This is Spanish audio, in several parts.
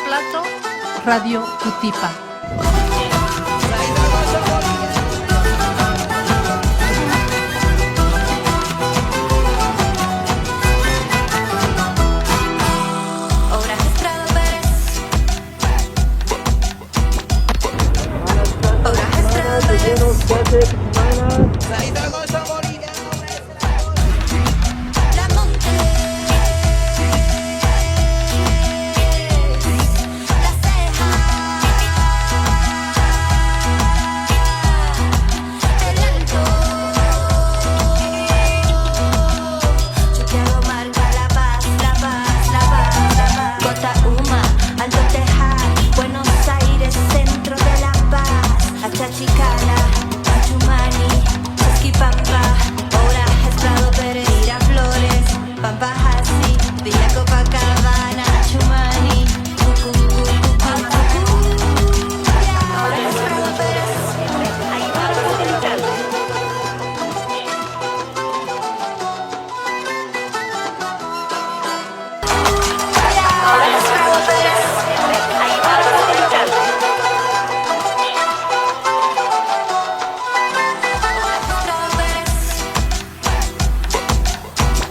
plato, Radio Cutipa.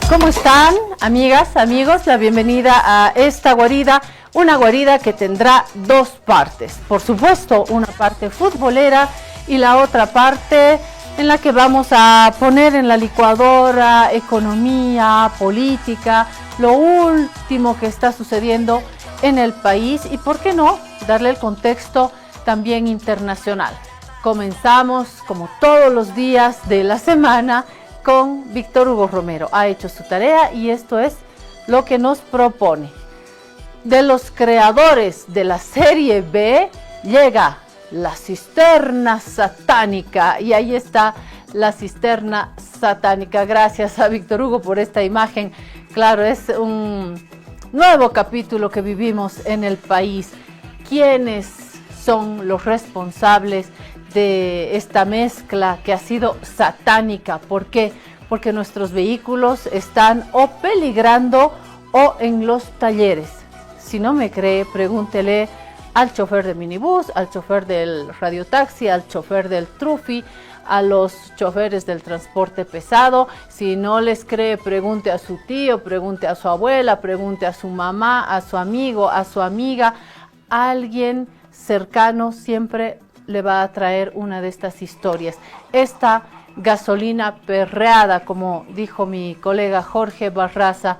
¿Cómo están, amigas, amigos? La bienvenida a esta guarida, una guarida que tendrá dos partes. Por supuesto, una parte futbolera y la otra parte en la que vamos a poner en la licuadora economía, política, lo último que está sucediendo en el país y, ¿por qué no?, darle el contexto también internacional. Comenzamos, como todos los días de la semana, con Víctor Hugo Romero. Ha hecho su tarea y esto es lo que nos propone. De los creadores de la serie B llega la cisterna satánica y ahí está la cisterna satánica. Gracias a Víctor Hugo por esta imagen. Claro, es un nuevo capítulo que vivimos en el país. ¿Quiénes son los responsables de esta mezcla que ha sido satánica? ¿Por qué? Porque nuestros vehículos están o peligrando o en los talleres. Si no me cree, pregúntele al chofer de minibús, al chofer del radiotaxi, al chofer del trufi, a los choferes del transporte pesado. Si no les cree, pregunte a su tío, pregunte a su abuela, pregunte a su mamá, a su amigo, a su amiga. Alguien cercano siempre le va a traer una de estas historias. Esta gasolina perreada, como dijo mi colega Jorge Barraza,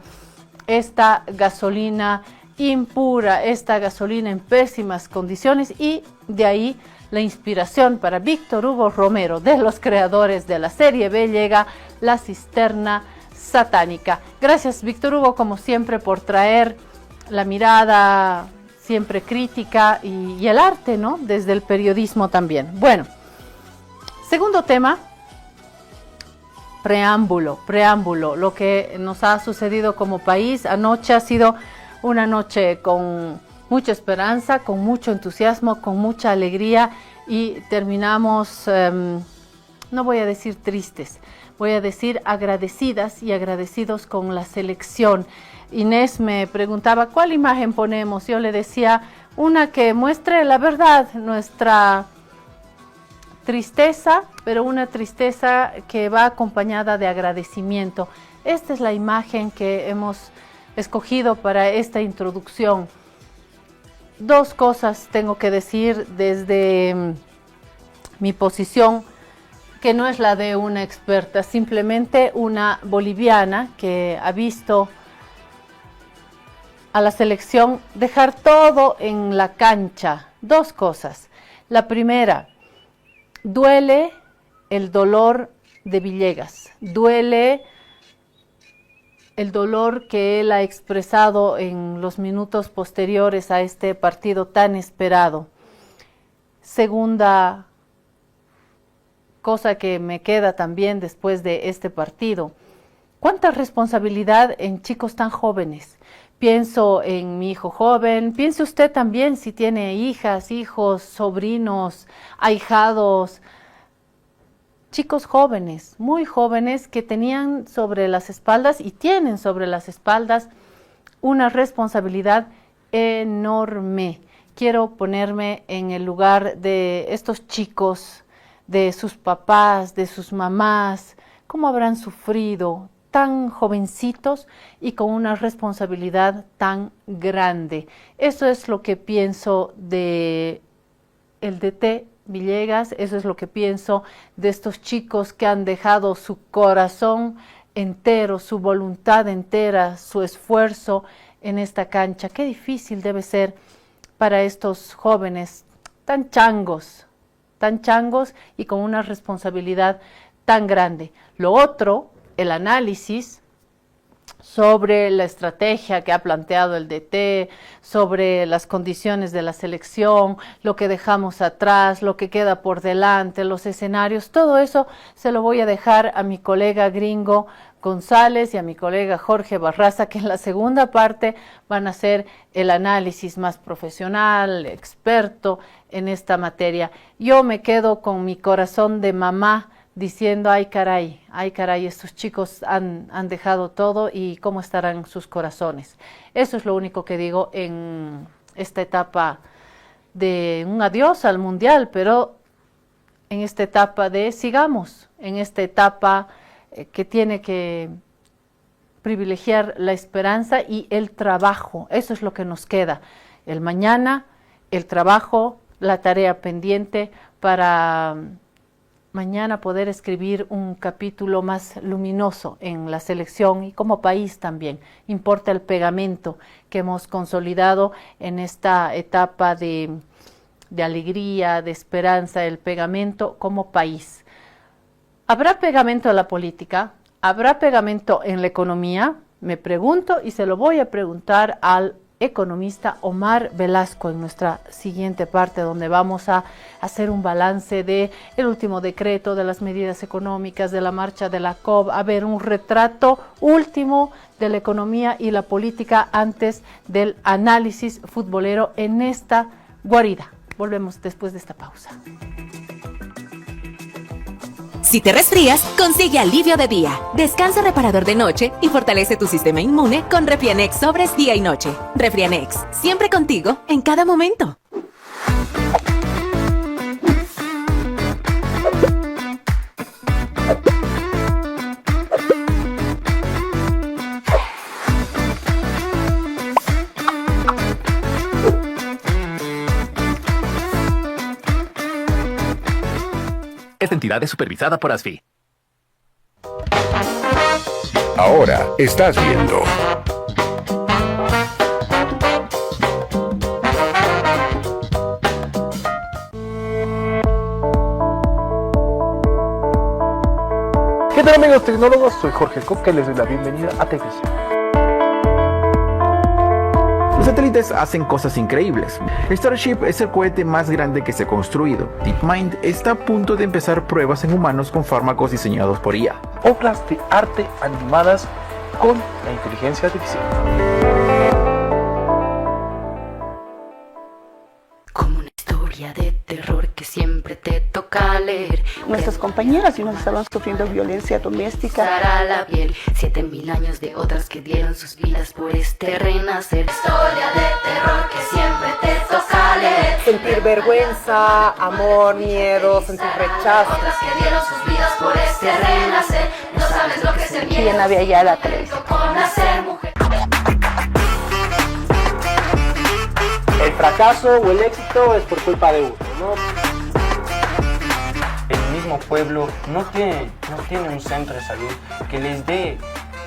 esta gasolina impura, esta gasolina en pésimas condiciones, y de ahí la inspiración para Víctor Hugo Romero, de los creadores de la serie B, llega la cisterna satánica. Gracias, Víctor Hugo, como siempre, por traer la mirada siempre crítica y el arte, ¿no?, desde el periodismo también. Bueno, segundo tema, preámbulo, lo que nos ha sucedido como país. Anoche ha sido una noche con mucha esperanza, con mucho entusiasmo, con mucha alegría, y terminamos, no voy a decir tristes, voy a decir agradecidas y agradecidos con la selección. Inés me preguntaba cuál imagen ponemos. Yo le decía una que muestre la verdad, nuestra tristeza, pero una tristeza que va acompañada de agradecimiento. Esta es la imagen que hemos escogido para esta introducción. Dos cosas tengo que decir desde mi posición, que no es la de una experta, simplemente una boliviana que ha visto a la selección dejar todo en la cancha. Dos cosas. La primera, duele el dolor de Villegas, duele el dolor que él ha expresado en los minutos posteriores a este partido tan esperado. Segunda cosa que me queda también después de este partido, ¿cuánta responsabilidad en chicos tan jóvenes? Pienso en mi hijo joven, piense usted también si tiene hijas, hijos, sobrinos, ahijados, chicos jóvenes, muy jóvenes, que tenían sobre las espaldas y tienen sobre las espaldas una responsabilidad enorme. Quiero ponerme en el lugar de estos chicos, de sus papás, de sus mamás, cómo habrán sufrido tan jovencitos y con una responsabilidad tan grande. Eso es lo que pienso de el DT Villegas, eso es lo que pienso de estos chicos que han dejado su corazón entero, su voluntad entera, su esfuerzo en esta cancha. Qué difícil debe ser para estos jóvenes tan changos y con una responsabilidad tan grande. Lo otro, el análisis sobre la estrategia que ha planteado el DT, sobre las condiciones de la selección, lo que dejamos atrás, lo que queda por delante, los escenarios, todo eso se lo voy a dejar a mi colega gringo González y a mi colega Jorge Barraza, que en la segunda parte van a hacer el análisis más profesional, experto en esta materia. Yo me quedo con mi corazón de mamá diciendo, ay caray, estos chicos han dejado todo y cómo estarán sus corazones. Eso es lo único que digo en esta etapa de un adiós al Mundial, pero en esta etapa de sigamos, en esta etapa que tiene que privilegiar la esperanza y el trabajo. Eso es lo que nos queda. El mañana, el trabajo, la tarea pendiente para mañana poder escribir un capítulo más luminoso en la selección y como país también. Importa el pegamento que hemos consolidado en esta etapa de alegría, de esperanza, el pegamento como país. ¿Habrá pegamento en la política? ¿Habrá pegamento en la economía? Me pregunto y se lo voy a preguntar al economista Omar Velasco en nuestra siguiente parte, donde vamos a hacer un balance de el último decreto, de las medidas económicas, de la marcha de la COP, a ver un retrato último de la economía y la política antes del análisis futbolero en esta guarida. Volvemos después de esta pausa. Si te resfrías, consigue alivio de día, descanso reparador de noche y fortalece tu sistema inmune con Refrianex sobres día y noche. Refrianex, siempre contigo, en cada momento. Esta entidad es supervisada por ASFI. Ahora estás viendo ¿Qué tal, amigos tecnólogos? Soy Jorge Copca y les doy la bienvenida a TechVision. Los satélites hacen cosas increíbles. Starship es el cohete más grande que se ha construido. DeepMind está a punto de empezar pruebas en humanos con fármacos diseñados por IA. Obras de arte animadas con la inteligencia artificial. Como una historia de terror que siempre te toca leer. Nuestras compañeras y nos estaban sufriendo violencia doméstica. Para la piel, 7000 años de otras que dieron sus vidas por este renacer. Historia de terror que siempre te toca leer. Sentir vergüenza, amor, miedo, sentir rechazo. Otras que dieron sus vidas por este renacer. No sabes lo que es el miedo. ¿Quién había ya la televisión? Con nacer mujer. El fracaso o el éxito es por culpa de uno, ¿no? El mismo pueblo no tiene un centro de salud que les dé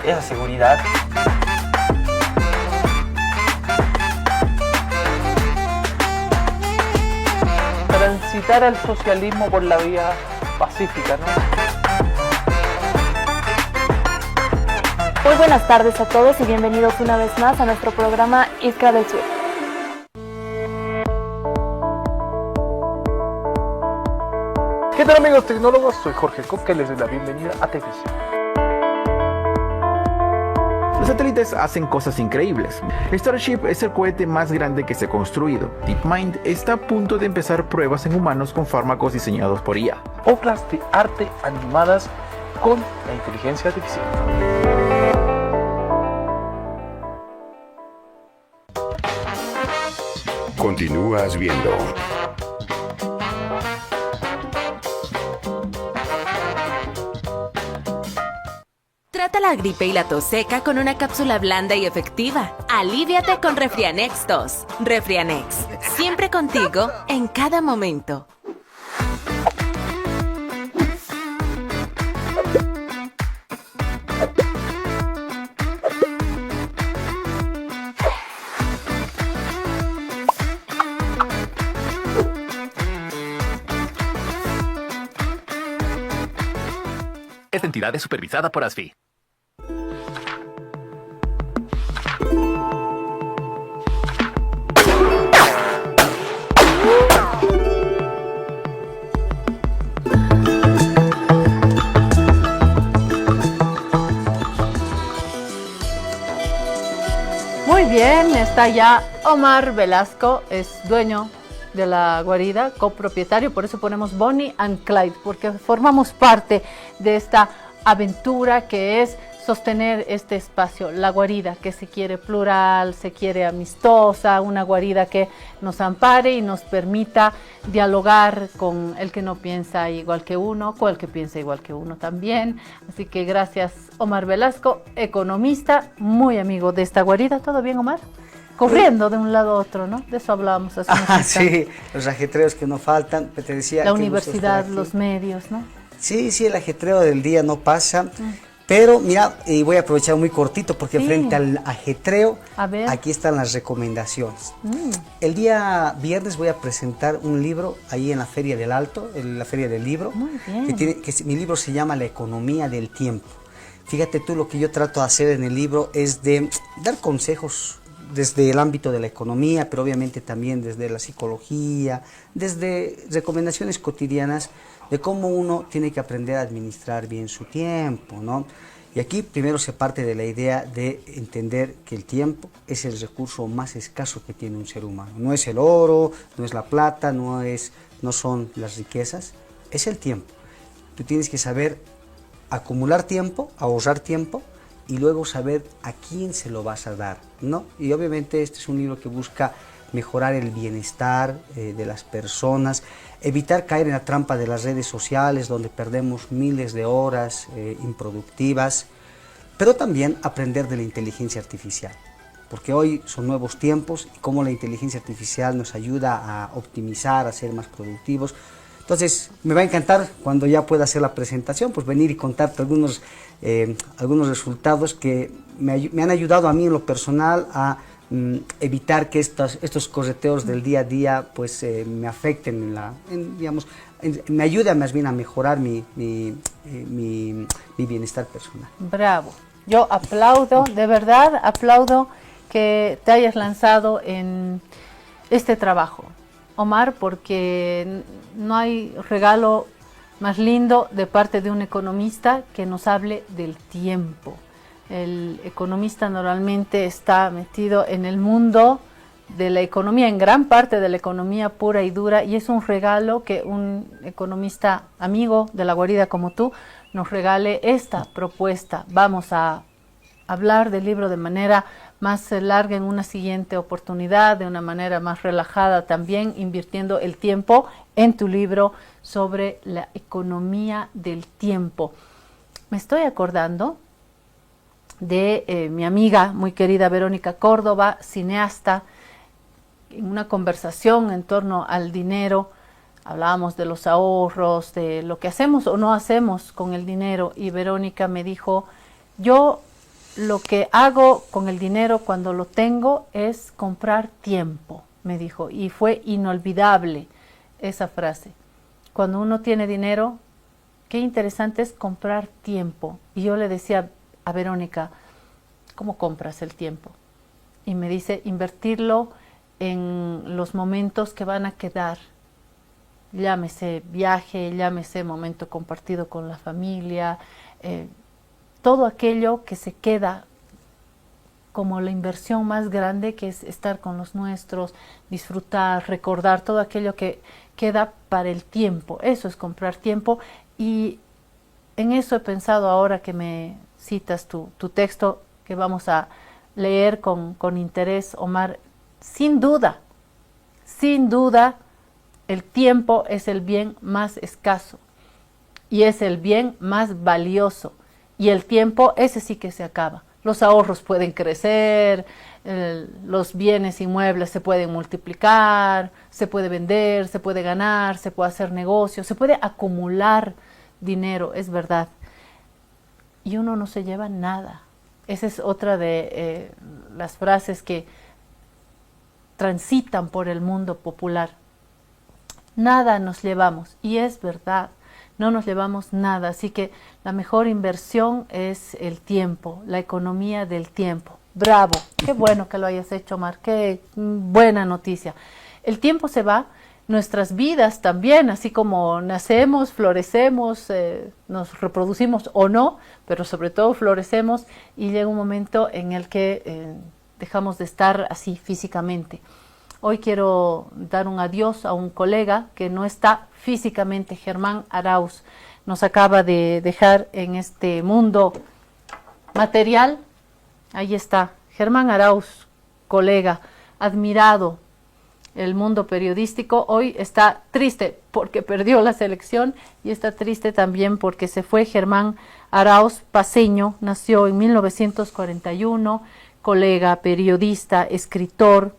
esa seguridad. Transitar el socialismo por la vía pacífica, ¿no? Muy buenas tardes a todos y bienvenidos una vez más a nuestro programa Iskra del Sur. ¿Qué tal, amigos tecnólogos? Soy Jorge Copca y les doy la bienvenida a TechVision. Los satélites hacen cosas increíbles. Starship es el cohete más grande que se ha construido. DeepMind está a punto de empezar pruebas en humanos con fármacos diseñados por IA. Obras de arte animadas con la inteligencia artificial. Continúas viendo. Trata la gripe y la tos seca con una cápsula blanda y efectiva. Alivíate con Refrianex 2. Refrianex, siempre contigo en cada momento. Esta entidad es supervisada por ASFI. Muy bien, está ya Omar Velasco, es dueño de la guarida, copropietario, por eso ponemos Bonnie and Clyde, porque formamos parte de esta aventura que es sostener este espacio, la guarida que se quiere plural, se quiere amistosa, una guarida que nos ampare y nos permita dialogar con el que no piensa igual que uno, con el que piensa igual que uno también. Así que gracias, Omar Velasco, economista, muy amigo de esta guarida. ¿Todo bien, Omar? Corriendo de un lado a otro, ¿no? De eso hablábamos hace un momento. Sí, los ajetreos que no faltan, te decía. La universidad, los medios, ¿no? Sí, el ajetreo del día no pasa, pero mira, voy a aprovechar muy cortito porque frente al ajetreo, aquí están las recomendaciones. El día viernes voy a presentar un libro ahí en la Feria del Alto, en la Feria del Libro. Muy bien. Mi libro se llama La Economía del Tiempo. Fíjate tú, lo que yo trato de hacer en el libro es de dar consejos desde el ámbito de la economía, pero obviamente también desde la psicología, desde recomendaciones cotidianas de cómo uno tiene que aprender a administrar bien su tiempo, ¿no? Y aquí primero se parte de la idea de entender que el tiempo es el recurso más escaso que tiene un ser humano. No es el oro, no es la plata, no son las riquezas, es el tiempo. Tú tienes que saber acumular tiempo, ahorrar tiempo, y luego saber a quién se lo vas a dar, ¿no? Y obviamente este es un libro que busca mejorar el bienestar de las personas, evitar caer en la trampa de las redes sociales donde perdemos miles de horas improductivas, pero también aprender de la inteligencia artificial, porque hoy son nuevos tiempos y cómo la inteligencia artificial nos ayuda a optimizar, a ser más productivos. Entonces, me va a encantar cuando ya pueda hacer la presentación, pues venir y contarte algunos resultados que me han ayudado a mí en lo personal a evitar que estos correteos del día a día pues me afecten, me ayuda más bien a mejorar mi bienestar personal. Bravo. Yo aplaudo, de verdad, aplaudo que te hayas lanzado en este trabajo, Omar, porque no hay regalo más lindo de parte de un economista que nos hable del tiempo. El economista normalmente está metido en el mundo de la economía, en gran parte de la economía pura y dura, y es un regalo que un economista amigo de la guarida como tú nos regale esta propuesta. Vamos a hablar del libro de manera más larga en una siguiente oportunidad, de una manera más relajada también, invirtiendo el tiempo en tu libro sobre la economía del tiempo. Me estoy acordando de mi amiga muy querida Verónica Córdoba, cineasta. En una conversación en torno al dinero, hablábamos de los ahorros, de lo que hacemos o no hacemos con el dinero, y Verónica me dijo, yo lo que hago con el dinero cuando lo tengo es comprar tiempo, me dijo, y fue inolvidable esa frase. Cuando uno tiene dinero, qué interesante es comprar tiempo. Y yo le decía a Verónica, ¿cómo compras el tiempo? Y me dice, invertirlo en los momentos que van a quedar, llámese viaje, llámese momento compartido con la familia, todo aquello que se queda como la inversión más grande, que es estar con los nuestros, disfrutar, recordar, todo aquello que queda para el tiempo. Eso es comprar tiempo, y en eso he pensado ahora que me citas tu texto, que vamos a leer con interés, Omar. Sin duda, sin duda, el tiempo es el bien más escaso y es el bien más valioso. Y el tiempo, ese sí que se acaba. Los ahorros pueden crecer, los bienes inmuebles se pueden multiplicar, se puede vender, se puede ganar, se puede hacer negocio, se puede acumular dinero, es verdad. Y uno no se lleva nada. Esa es otra de las frases que transitan por el mundo popular. Nada nos llevamos, y es verdad. No nos llevamos nada, así que la mejor inversión es el tiempo, la economía del tiempo. Bravo, qué bueno que lo hayas hecho, Omar, qué buena noticia. El tiempo se va, nuestras vidas también, así como nacemos, florecemos, nos reproducimos o no, pero sobre todo florecemos y llega un momento en el que dejamos de estar así físicamente. Hoy quiero dar un adiós a un colega que no está físicamente, Germán Arauz. Nos acaba de dejar en este mundo material. Ahí está, Germán Arauz, colega, admirado. El mundo periodístico hoy está triste porque perdió la selección y está triste también porque se fue Germán Arauz Paceño, nació en 1941, colega, periodista, escritor.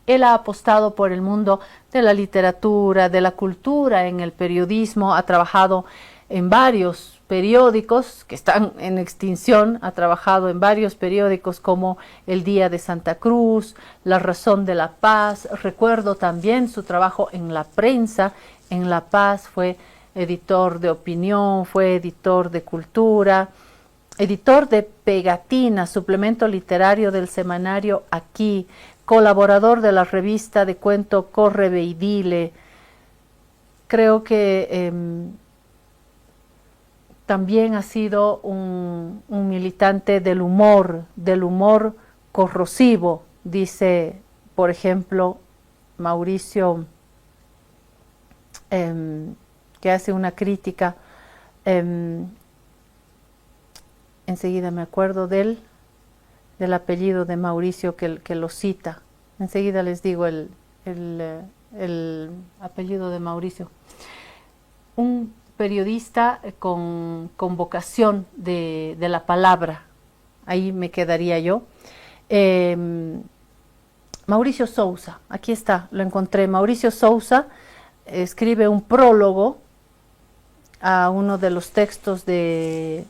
Él ha apostado por el mundo de la literatura, de la cultura, en el periodismo, ha trabajado en varios periódicos que están en extinción, ha trabajado en varios periódicos como El Día de Santa Cruz, La Razón de la Paz. Recuerdo también su trabajo en la prensa, en La Paz, fue editor de opinión, fue editor de cultura, editor de Pegatina, suplemento literario del semanario Aquí, colaborador de la revista de cuento Corre Ve y Dile. Creo que también ha sido un militante del humor corrosivo, dice, por ejemplo, Mauricio, que hace una crítica, enseguida me acuerdo del apellido de Mauricio que lo cita. Enseguida les digo el apellido de Mauricio. Un periodista con vocación de la palabra. Ahí me quedaría yo. Mauricio Sousa, aquí está, lo encontré. Mauricio Sousa escribe un prólogo a uno de los textos de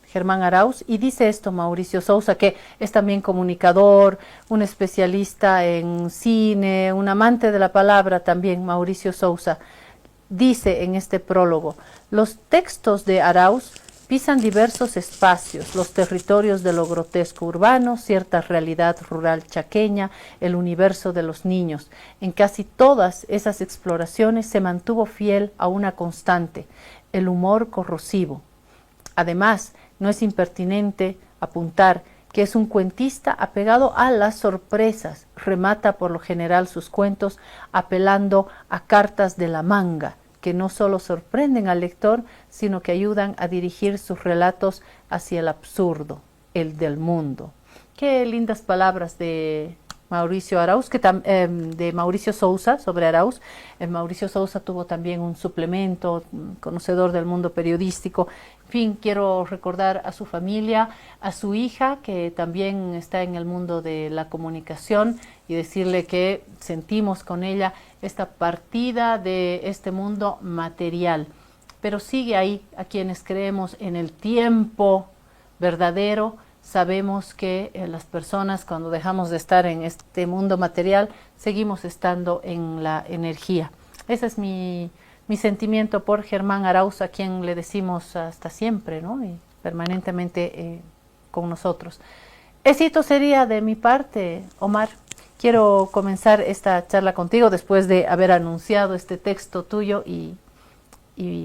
Germán Arauz, y dice esto Mauricio Sousa, que es también comunicador, un especialista en cine, un amante de la palabra también, Mauricio Sousa, dice en este prólogo: los textos de Arauz pisan diversos espacios, los territorios de lo grotesco urbano, cierta realidad rural chaqueña, el universo de los niños. En casi todas esas exploraciones se mantuvo fiel a una constante, el humor corrosivo. Además, no es impertinente apuntar que es un cuentista apegado a las sorpresas. Remata por lo general sus cuentos apelando a cartas de la manga, que no solo sorprenden al lector, sino que ayudan a dirigir sus relatos hacia el absurdo, el del mundo. Qué lindas palabras de Mauricio Arauz, de Mauricio Sousa sobre Arauz. Mauricio Sousa tuvo también un suplemento, conocedor del mundo periodístico. En fin, quiero recordar a su familia, a su hija, que también está en el mundo de la comunicación, y decirle que sentimos con ella esta partida de este mundo material. Pero sigue ahí, a quienes creemos en el tiempo verdadero. Sabemos que las personas, cuando dejamos de estar en este mundo material, seguimos estando en la energía. Ese es mi sentimiento por Germán Arauz, a quien le decimos hasta siempre, ¿no? Y permanentemente con nosotros. Éxito sería de mi parte, Omar. Quiero comenzar esta charla contigo después de haber anunciado este texto tuyo y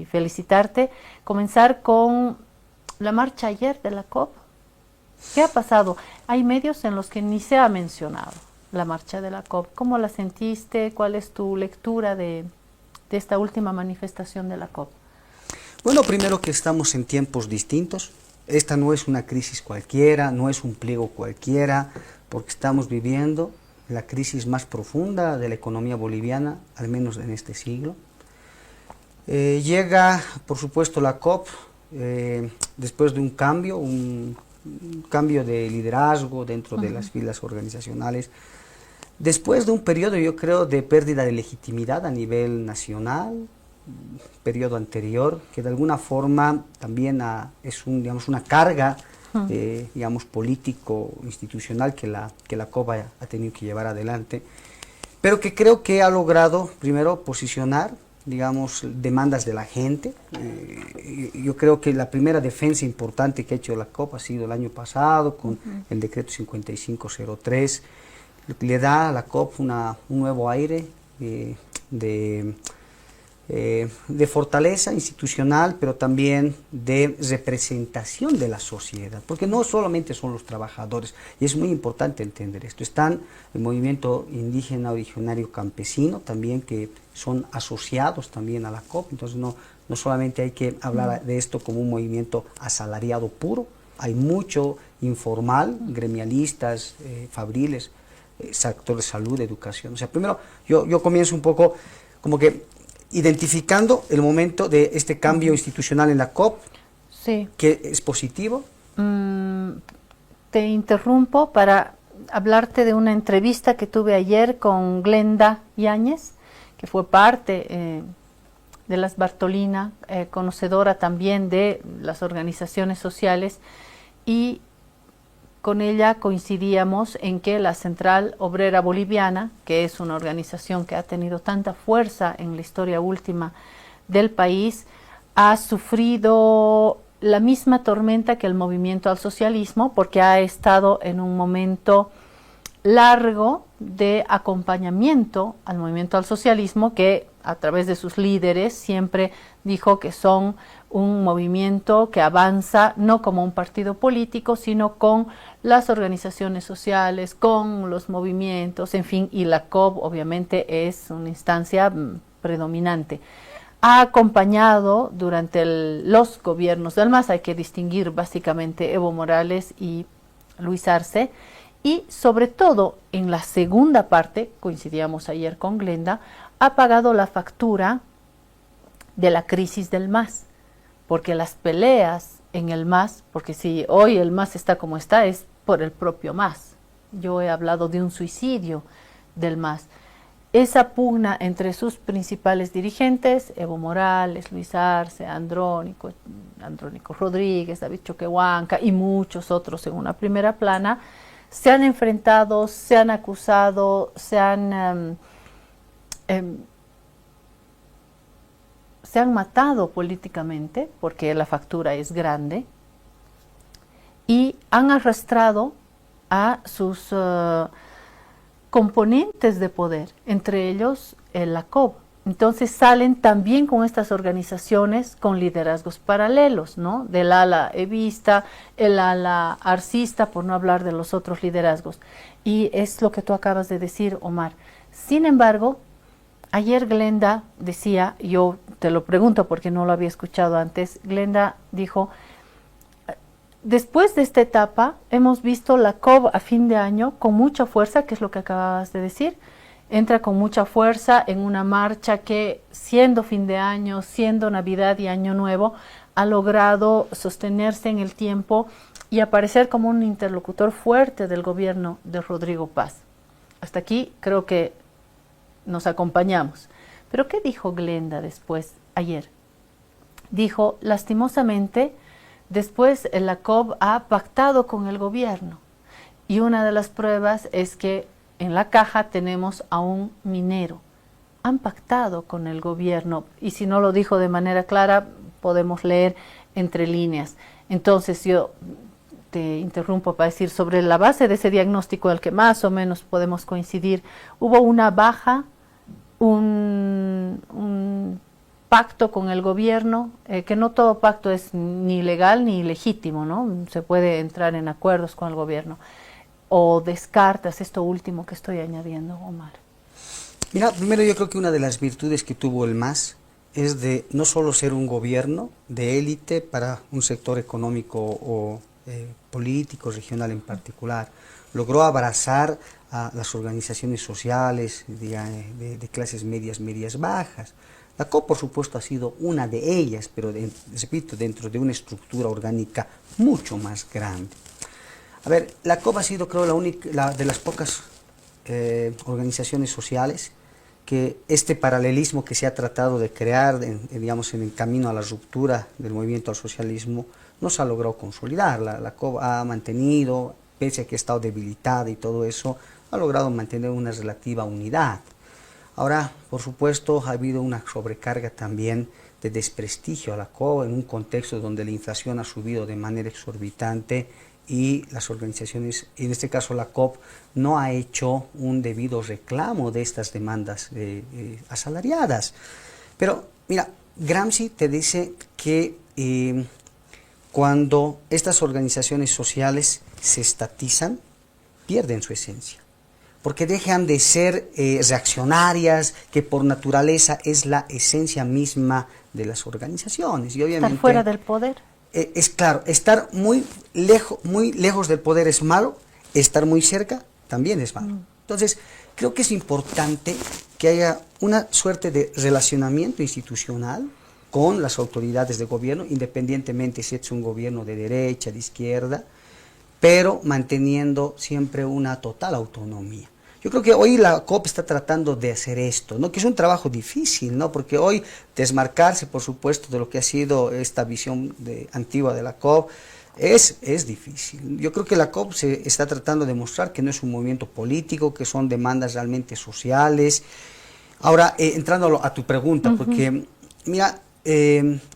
felicitarte. Comenzar con la marcha ayer de la COP. ¿Qué ha pasado? Hay medios en los que ni se ha mencionado la marcha de la COP. ¿Cómo la sentiste? ¿Cuál es tu lectura de esta última manifestación de la COP? Bueno, primero que estamos en tiempos distintos. Esta no es una crisis cualquiera, no es un pliego cualquiera, porque estamos viviendo la crisis más profunda de la economía boliviana, al menos en este siglo. Llega, por supuesto, la COP, después de un cambio de liderazgo dentro de las filas organizacionales, después de un periodo, yo creo, de pérdida de legitimidad a nivel nacional, periodo anterior, que de alguna forma también es una carga digamos, político, institucional que la COP ha tenido que llevar adelante, pero que creo que ha logrado, primero, posicionar, digamos, demandas de la gente. Yo creo que la primera defensa importante que ha hecho la COP ha sido el año pasado, con el decreto 5503, le da a la COP un nuevo aire de fortaleza institucional, pero también de representación de la sociedad, porque no solamente son los trabajadores, y es muy importante entender esto. Están el movimiento indígena originario campesino también, que son asociados también a la COP, entonces no solamente hay que hablar de esto como un movimiento asalariado puro, hay mucho informal, gremialistas, fabriles, sector de salud, educación. O sea, primero yo comienzo un poco como que identificando el momento de este cambio institucional en la COP, sí, que es positivo. Te interrumpo para hablarte de una entrevista que tuve ayer con Glenda Yáñez, que fue parte de las Bartolina, conocedora también de las organizaciones sociales, y con ella coincidíamos en que la Central Obrera Boliviana, que es una organización que ha tenido tanta fuerza en la historia última del país, ha sufrido la misma tormenta que el movimiento al socialismo, porque ha estado en un momento largo de acompañamiento al movimiento al socialismo, que a través de sus líderes siempre dijo que son un movimiento que avanza no como un partido político, sino con las organizaciones sociales, con los movimientos, en fin, y la COP obviamente es una instancia predominante. Ha acompañado durante los gobiernos del MAS, hay que distinguir básicamente Evo Morales y Luis Arce, y sobre todo en la segunda parte, coincidíamos ayer con Glenda, ha pagado la factura de la crisis del MAS, porque las peleas en el MAS, porque si hoy el MAS está como está, es por el propio MAS. Yo he hablado de un suicidio del MAS. Esa pugna entre sus principales dirigentes, Evo Morales, Luis Arce, Andrónico Rodríguez, David Choquehuanca y muchos otros en una primera plana, se han enfrentado, se han acusado, se han matado políticamente, porque la factura es grande, y han arrastrado a sus componentes de poder, entre ellos la COP. Entonces salen también con estas organizaciones con liderazgos paralelos, ¿no? Del ala evista, el ala arcista, por no hablar de los otros liderazgos. Y es lo que tú acabas de decir, Omar. Sin embargo, ayer Glenda decía, yo te lo pregunto porque no lo había escuchado antes, Glenda dijo, después de esta etapa hemos visto la COP a fin de año con mucha fuerza, que es lo que acabas de decir, entra con mucha fuerza en una marcha que, siendo fin de año, siendo Navidad y Año Nuevo, ha logrado sostenerse en el tiempo y aparecer como un interlocutor fuerte del gobierno de Rodrigo Paz. Hasta aquí creo que nos acompañamos. Pero ¿qué dijo Glenda después, ayer? Dijo, lastimosamente, después la COP ha pactado con el gobierno. Y una de las pruebas es que en la caja tenemos a un minero. Han pactado con el gobierno, y si no lo dijo de manera clara, podemos leer entre líneas. Entonces yo te interrumpo para decir, sobre la base de ese diagnóstico del que más o menos podemos coincidir, hubo una baja, un pacto con el gobierno, que no todo pacto es ni legal ni legítimo, ¿no? Se puede entrar en acuerdos con el gobierno. ¿O descartas esto último que estoy añadiendo, Omar? Mira, primero yo creo que una de las virtudes que tuvo el MAS es de no solo ser un gobierno de élite para un sector económico o político, regional en particular, logró abrazar a las organizaciones sociales de clases medias bajas. La COP, por supuesto, ha sido una de ellas, pero, repito, dentro de una estructura orgánica mucho más grande. A ver, la COP ha sido, creo, la de las pocas organizaciones sociales que este paralelismo que se ha tratado de crear, digamos, en el camino a la ruptura del movimiento al socialismo, no se ha logrado consolidar. La COP ha mantenido, pese a que ha estado debilitada y todo eso, ha logrado mantener una relativa unidad. Ahora, por supuesto, ha habido una sobrecarga también de desprestigio a la COP en un contexto donde la inflación ha subido de manera exorbitante y las organizaciones, en este caso la COP, no ha hecho un debido reclamo de estas demandas asalariadas. Pero, mira, Gramsci te dice que cuando estas organizaciones sociales se estatizan, pierden su esencia, porque dejan de ser reaccionarias, que por naturaleza es la esencia misma de las organizaciones. Y obviamente, ¿estar fuera del poder? Es claro, estar muy lejos del poder es malo, estar muy cerca también es malo. Entonces, creo que es importante que haya una suerte de relacionamiento institucional con las autoridades de gobierno, independientemente si es un gobierno de derecha, de izquierda, pero manteniendo siempre una total autonomía. Yo creo que hoy la COP está tratando de hacer esto, ¿no? Que es un trabajo difícil, ¿no? Porque hoy desmarcarse, por supuesto, de lo que ha sido esta visión antigua de la COP es difícil. Yo creo que la COP se está tratando de mostrar que no es un movimiento político, que son demandas realmente sociales. Ahora, entrando a tu pregunta, porque, mira,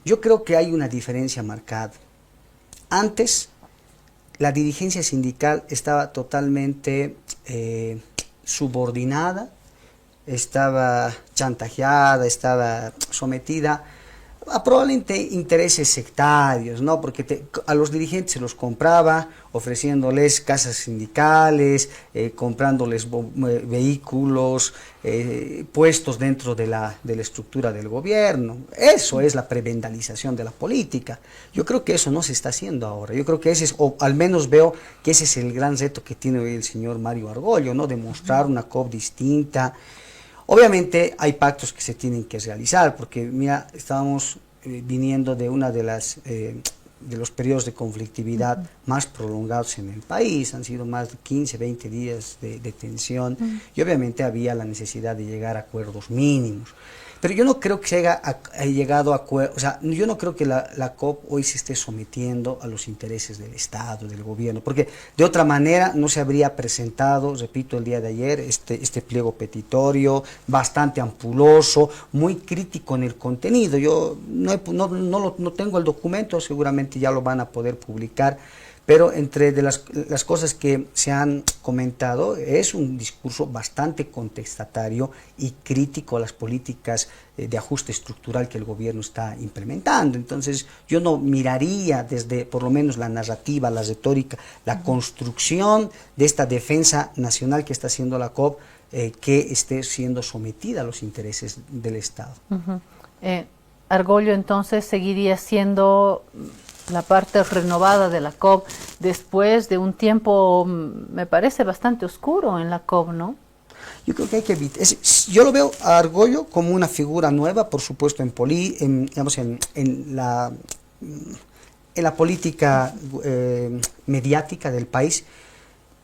yo creo que hay una diferencia marcada. Antes, la dirigencia sindical estaba totalmente subordinada, estaba chantajeada, estaba sometida a probablemente intereses sectarios, ¿no? Porque a los dirigentes se los compraba ofreciéndoles casas sindicales, comprándoles vehículos, puestos dentro de la estructura del gobierno. Eso es la prebendalización de la política. Yo creo que eso no se está haciendo ahora. Yo creo que ese es, o al menos veo que ese es el gran reto que tiene hoy el señor Mario Argollo, ¿no? Demostrar una COP distinta. Obviamente hay pactos que se tienen que realizar, porque mira, estábamos viniendo de una de los periodos de conflictividad más prolongados en el país. Han sido más de 15, 20 días de tensión y obviamente había la necesidad de llegar a acuerdos mínimos. Pero yo no creo que se haya llegado a acuerdos, o sea, yo no creo que la COP hoy se esté sometiendo a los intereses del Estado, del gobierno, porque de otra manera no se habría presentado, repito, el día de ayer, este pliego petitorio, bastante ampuloso, muy crítico en el contenido. Yo no tengo el documento, seguramente ya lo van a poder publicar, pero entre de las cosas que se han comentado es un discurso bastante contestatario y crítico a las políticas de ajuste estructural que el gobierno está implementando. Entonces yo no miraría desde por lo menos la narrativa, la retórica, la construcción de esta defensa nacional que está haciendo la COP, que esté siendo sometida a los intereses del Estado. Argollo entonces seguiría siendo la parte renovada de la COP después de un tiempo, me parece, bastante oscuro en la COP, ¿no? Yo creo que hay que evitar. Yo lo veo a Argollo como una figura nueva, por supuesto, en la política mediática del país,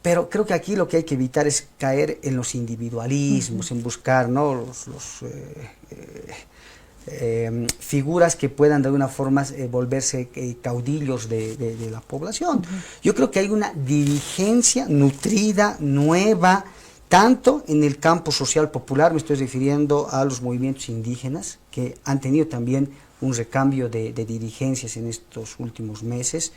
pero creo que aquí lo que hay que evitar es caer en los individualismos, en buscar, ¿no?, figuras que puedan de alguna forma volverse caudillos de la población. Yo creo que hay una dirigencia nutrida, nueva, tanto en el campo social popular, me estoy refiriendo a los movimientos indígenas, que han tenido también un recambio de dirigencias en estos últimos meses,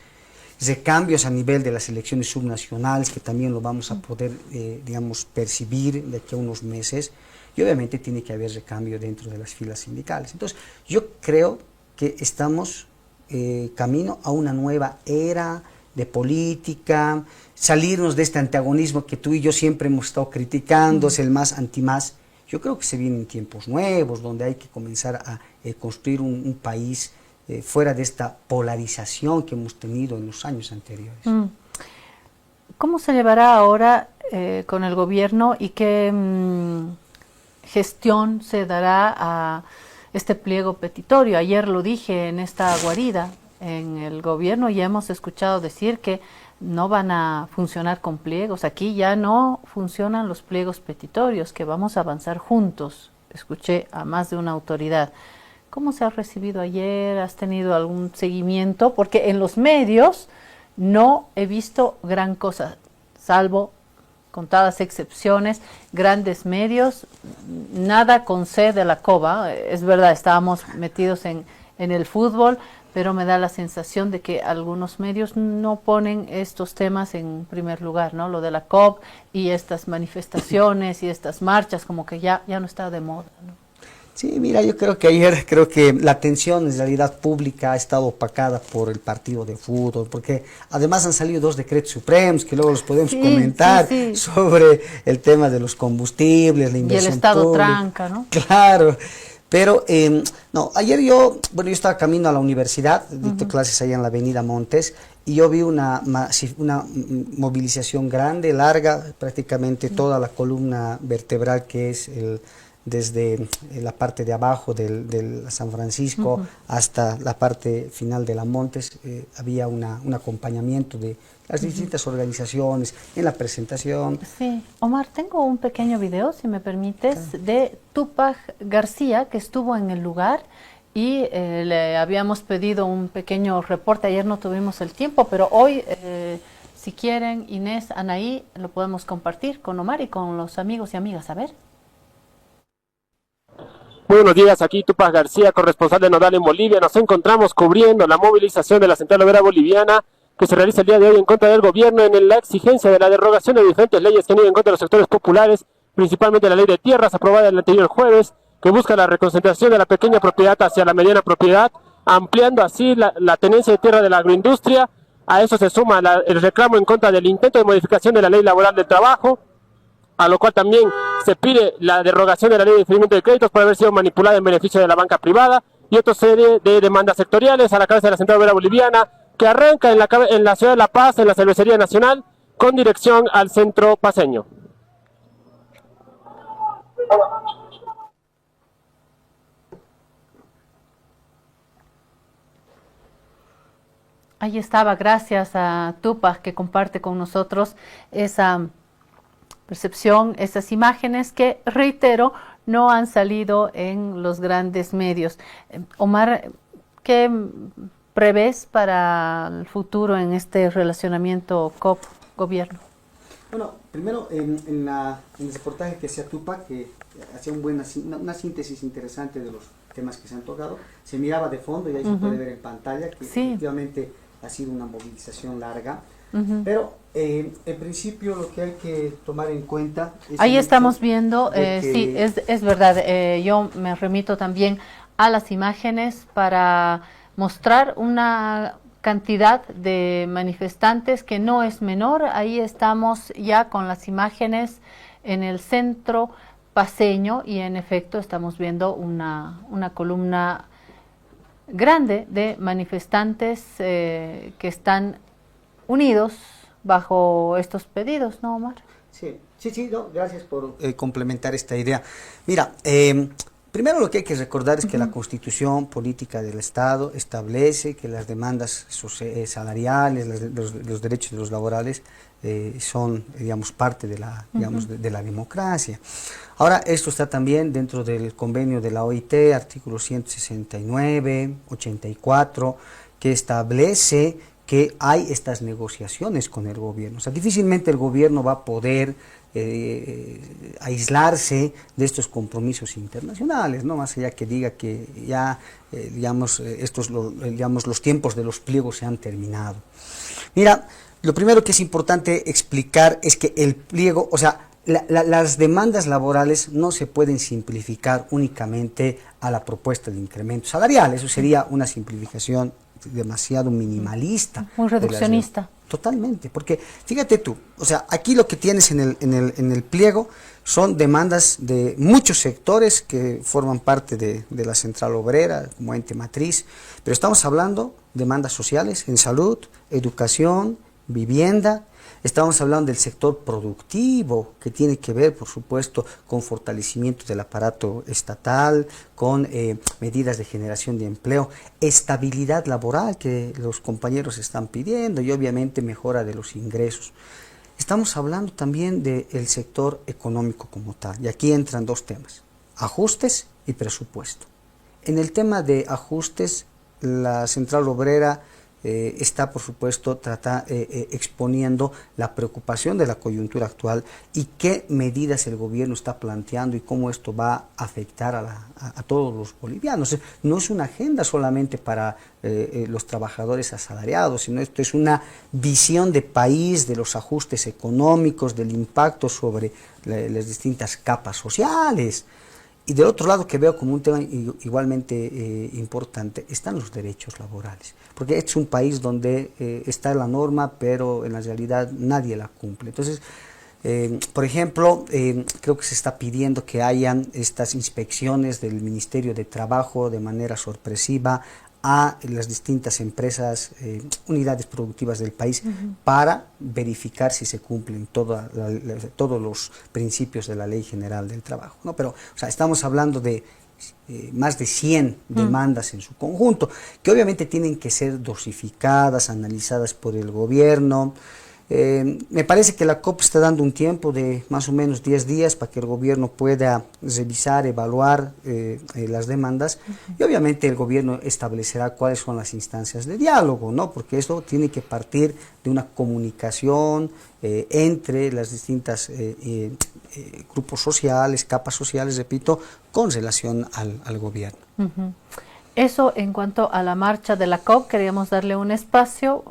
recambios a nivel de las elecciones subnacionales, que también lo vamos a poder, digamos, percibir de aquí a unos meses. Y obviamente tiene que haber recambio dentro de las filas sindicales. Entonces, yo creo que estamos camino a una nueva era de política, salirnos de este antagonismo que tú y yo siempre hemos estado criticando, es el más anti-más. Yo creo que se vienen tiempos nuevos, donde hay que comenzar a construir un país fuera de esta polarización que hemos tenido en los años anteriores. ¿Cómo se llevará ahora con el gobierno y qué gestión se dará a este pliego petitorio. Ayer lo dije en esta guarida, en el gobierno ya hemos escuchado decir que no van a funcionar con pliegos. Aquí ya no funcionan los pliegos petitorios, que vamos a avanzar juntos. Escuché a más de una autoridad. ¿Cómo se ha recibido ayer? ¿Has tenido algún seguimiento? Porque en los medios no he visto gran cosa, salvo contadas excepciones, grandes medios, nada con C de la COBA. Es verdad, estábamos metidos en el fútbol, pero me da la sensación de que algunos medios no ponen estos temas en primer lugar, ¿no? Lo de la COP y estas manifestaciones y estas marchas, como que ya no está de moda, ¿no? Sí, mira, yo creo que ayer, la atención en realidad pública ha estado opacada por el partido de fútbol, porque además han salido 2 decretos supremos que luego los podemos comentar sobre el tema de los combustibles, la inversión y el Estado pública. tranca, ¿no? Claro. Pero, no, ayer yo estaba camino a la universidad, dicto clases allá en la avenida Montes, y yo vi una movilización grande, larga, prácticamente toda la columna vertebral que es desde la parte de abajo del San Francisco hasta la parte final de la Montes, había un acompañamiento de las distintas organizaciones en la presentación. Sí, Omar, tengo un pequeño video, si me permites, de Tupac García, que estuvo en el lugar y le habíamos pedido un pequeño reporte. Ayer no tuvimos el tiempo, pero hoy, si quieren, Inés, Anaí, lo podemos compartir con Omar y con los amigos y amigas. A ver. Muy buenos días, aquí Tupac García, corresponsal de Nodal en Bolivia. Nos encontramos cubriendo la movilización de la Central Obrera Boliviana que se realiza el día de hoy en contra del gobierno en la exigencia de la derogación de diferentes leyes que han ido en contra de los sectores populares, principalmente la ley de tierras aprobada el anterior jueves, que busca la reconcentración de la pequeña propiedad hacia la mediana propiedad, ampliando así la tenencia de tierra de la agroindustria. A eso se suma el reclamo en contra del intento de modificación de la ley laboral del trabajo, a lo cual también se pide la derogación de la ley de diferimiento de créditos por haber sido manipulada en beneficio de la banca privada, y otra serie de demandas sectoriales a la cabeza de la Central Obrera Boliviana, que arranca en la ciudad de La Paz, en la Cervecería Nacional, con dirección al centro paceño. Ahí estaba, gracias a Tupac que comparte con nosotros esa percepción, esas imágenes que, reitero, no han salido en los grandes medios. Omar, ¿qué prevés para el futuro en este relacionamiento COP-gobierno? Bueno, primero en el reportaje que hacía Tupac, que hacía una síntesis interesante de los temas que se han tocado, se miraba de fondo y ahí se puede ver en pantalla que efectivamente ha sido una movilización larga, pero en principio lo que hay que tomar en cuenta es... Ahí estamos viendo, sí, es verdad, yo me remito también a las imágenes para mostrar una cantidad de manifestantes que no es menor. Ahí estamos ya con las imágenes en el centro paceño y en efecto estamos viendo una columna grande de manifestantes que están unidos bajo estos pedidos, ¿no, Omar? Sí, no, gracias por complementar esta idea. Mira, primero lo que hay que recordar es que la Constitución Política del Estado establece que las demandas salariales, los derechos de los laborales son, digamos, parte de la, de la democracia. Ahora, esto está también dentro del convenio de la OIT, artículos 169, 84, que establece que hay estas negociaciones con el gobierno. O sea, difícilmente el gobierno va a poder aislarse de estos compromisos internacionales, ¿no? Más allá que diga que ya, los tiempos de los pliegos se han terminado. Mira, lo primero que es importante explicar es que el pliego, o sea, las demandas laborales no se pueden simplificar únicamente a la propuesta de incremento salarial. Eso sería una simplificación demasiado minimalista. Muy reduccionista. Totalmente, porque fíjate tú, o sea, aquí lo que tienes en el pliego son demandas de muchos sectores que forman parte de la Central Obrera como ente matriz, pero estamos hablando de demandas sociales en salud, educación, vivienda, Estamos hablando del sector productivo, que tiene que ver, por supuesto, con fortalecimiento del aparato estatal, con medidas de generación de empleo, estabilidad laboral que los compañeros están pidiendo y obviamente mejora de los ingresos. Estamos hablando también del sector económico como tal, y aquí entran dos temas, ajustes y presupuesto. En el tema de ajustes, la Central Obrera está, por supuesto, exponiendo la preocupación de la coyuntura actual y qué medidas el gobierno está planteando y cómo esto va a afectar a todos los bolivianos. No es una agenda solamente para los trabajadores asalariados, sino esto es una visión de país, de los ajustes económicos, del impacto sobre las distintas capas sociales. Y del otro lado, que veo como un tema igualmente importante, están los derechos laborales. Porque este es un país donde está la norma, pero en la realidad nadie la cumple. Entonces, por ejemplo, creo que se está pidiendo que hayan estas inspecciones del Ministerio de Trabajo de manera sorpresiva a las distintas empresas, unidades productivas del país, para verificar si se cumplen todos los principios de la Ley General del Trabajo, ¿no? Pero, o sea, estamos hablando de más de 100 demandas en su conjunto, que obviamente tienen que ser dosificadas, analizadas por el gobierno. Me parece que la COP está dando un tiempo de más o menos 10 días para que el gobierno pueda revisar, evaluar las demandas, y obviamente el gobierno establecerá cuáles son las instancias de diálogo, ¿no? Porque eso tiene que partir de una comunicación entre las distintas grupos sociales, capas sociales, repito, con relación al gobierno. Eso en cuanto a la marcha de la COP, queríamos darle un espacio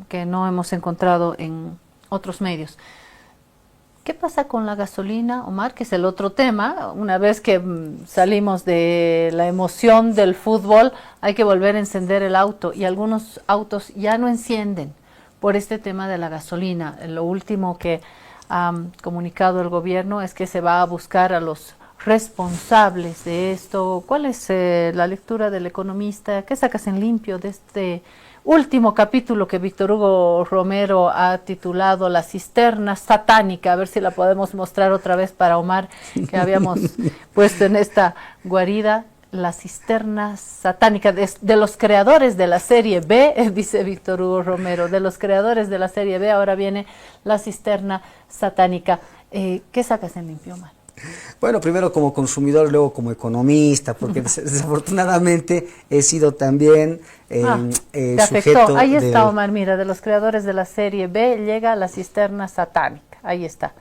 que no hemos encontrado en otros medios. ¿Qué pasa con la gasolina, Omar? Que es el otro tema. Una vez que salimos de la emoción del fútbol, hay que volver a encender el auto, y algunos autos ya no encienden por este tema de la gasolina. Lo último que ha comunicado el gobierno es que se va a buscar a los responsables de esto. ¿Cuál es la lectura del economista? ¿Qué sacas en limpio de este último capítulo que Víctor Hugo Romero ha titulado La cisterna satánica? A ver si la podemos mostrar otra vez para Omar, que habíamos puesto en esta guarida. La cisterna satánica de los creadores de la serie B, dice Víctor Hugo Romero, de los creadores de la serie B, ahora viene la cisterna satánica. ¿Qué sacas en limpio, Omar? Bueno, primero como consumidor, luego como economista, porque desafortunadamente he sido también sujeto. Ahí está, Omar, mira, de los creadores de la serie B llega la cisterna satánica, ahí está.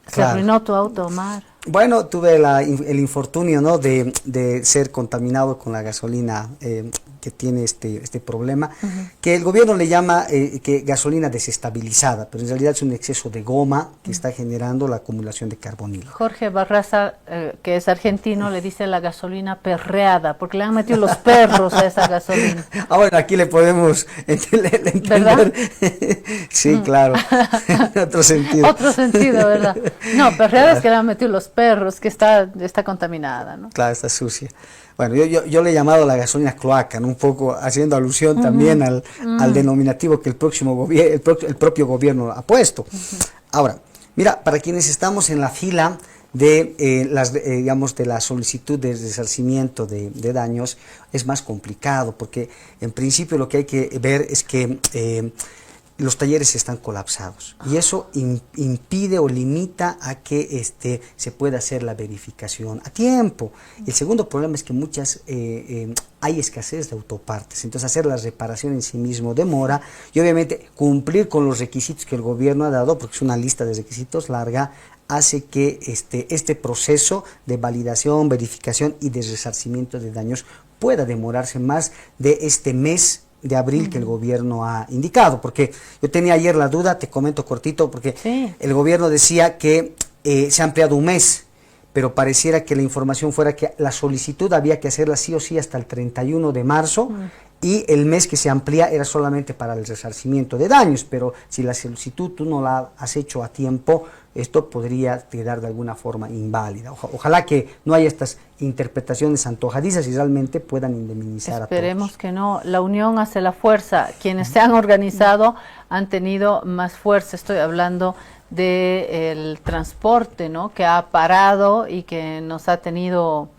Se arruinó tu auto, Omar. Bueno, tuve el infortunio, ¿no?, de ser contaminado con la gasolina que tiene este problema, que el gobierno le llama que gasolina desestabilizada, pero en realidad es un exceso de goma que está generando la acumulación de carbonilo. Jorge Barraza, que es argentino, le dice la gasolina perreada, porque le han metido los perros a esa gasolina. Ahora aquí le podemos entender. ¿Verdad? Sí, claro, en otro sentido. Otro sentido, ¿verdad? No, perreada es que le han metido los perros, que está contaminada, ¿no? Claro, está sucia. Bueno, yo le he llamado la gasolina cloaca, ¿no?, un poco haciendo alusión también al denominativo que el propio gobierno ha puesto. Ahora, mira, para quienes estamos en la fila de digamos, de la solicitud de resarcimiento de daños, es más complicado, porque en principio lo que hay que ver es que los talleres están colapsados, y eso impide o limita a que se pueda hacer la verificación a tiempo. El segundo problema es que hay escasez de autopartes, entonces hacer la reparación en sí mismo demora, y obviamente cumplir con los requisitos que el gobierno ha dado, porque es una lista de requisitos larga, hace que este proceso de validación, verificación y de resarcimiento de daños pueda demorarse más de este mes de abril que el gobierno ha indicado, porque yo tenía ayer la duda, te comento cortito, porque el gobierno decía que se ha ampliado un mes, pero pareciera que la información fuera que la solicitud había que hacerla sí o sí hasta el 31 de marzo, y el mes que se amplía era solamente para el resarcimiento de daños, pero si la solicitud tú no la has hecho a tiempo, esto podría quedar de alguna forma inválida. Ojalá que no haya estas interpretaciones antojadizas y realmente puedan indemnizar a todos. Esperemos que no. La unión hace la fuerza. Quienes se han organizado han tenido más fuerza. Estoy hablando del transporte, ¿no?, que ha parado y que nos ha tenido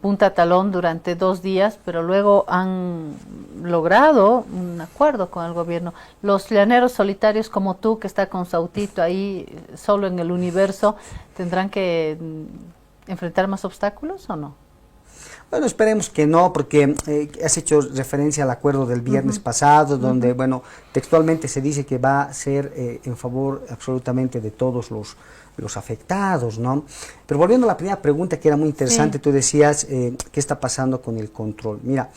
punta talón durante 2 días, pero luego han logrado un acuerdo con el gobierno. Los llaneros solitarios como tú, que está con su autito ahí solo en el universo, ¿tendrán que enfrentar más obstáculos o no? Bueno, esperemos que no, porque has hecho referencia al acuerdo del viernes pasado, donde, bueno, textualmente se dice que va a ser en favor absolutamente de todos los afectados, ¿no? Pero volviendo a la primera pregunta, que era muy interesante, tú decías, ¿qué está pasando con el control? Mira,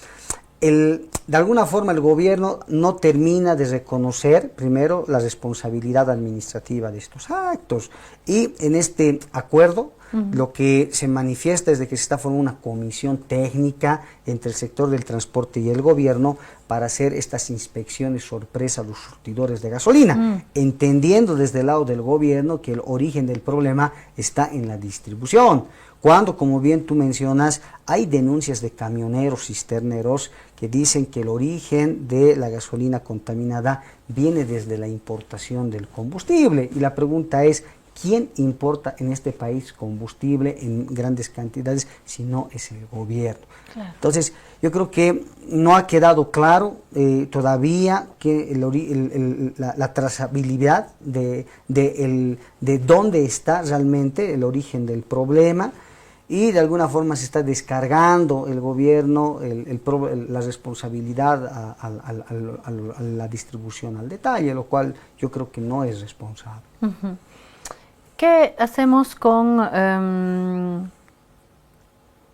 de alguna forma el gobierno no termina de reconocer, primero, la responsabilidad administrativa de estos actos, y en este acuerdo, lo que se manifiesta es de que se está formando una comisión técnica entre el sector del transporte y el gobierno para hacer estas inspecciones sorpresa a los surtidores de gasolina, entendiendo desde el lado del gobierno que el origen del problema está en la distribución. Cuando, como bien tú mencionas, hay denuncias de camioneros cisterneros que dicen que el origen de la gasolina contaminada viene desde la importación del combustible. Y la pregunta es, ¿quién importa en este país combustible en grandes cantidades si no es el gobierno? Claro. Entonces, yo creo que no ha quedado claro todavía que la trazabilidad de dónde está realmente el origen del problema, y de alguna forma se está descargando el gobierno la responsabilidad a la distribución al detalle, lo cual yo creo que no es responsable. ¿Qué hacemos con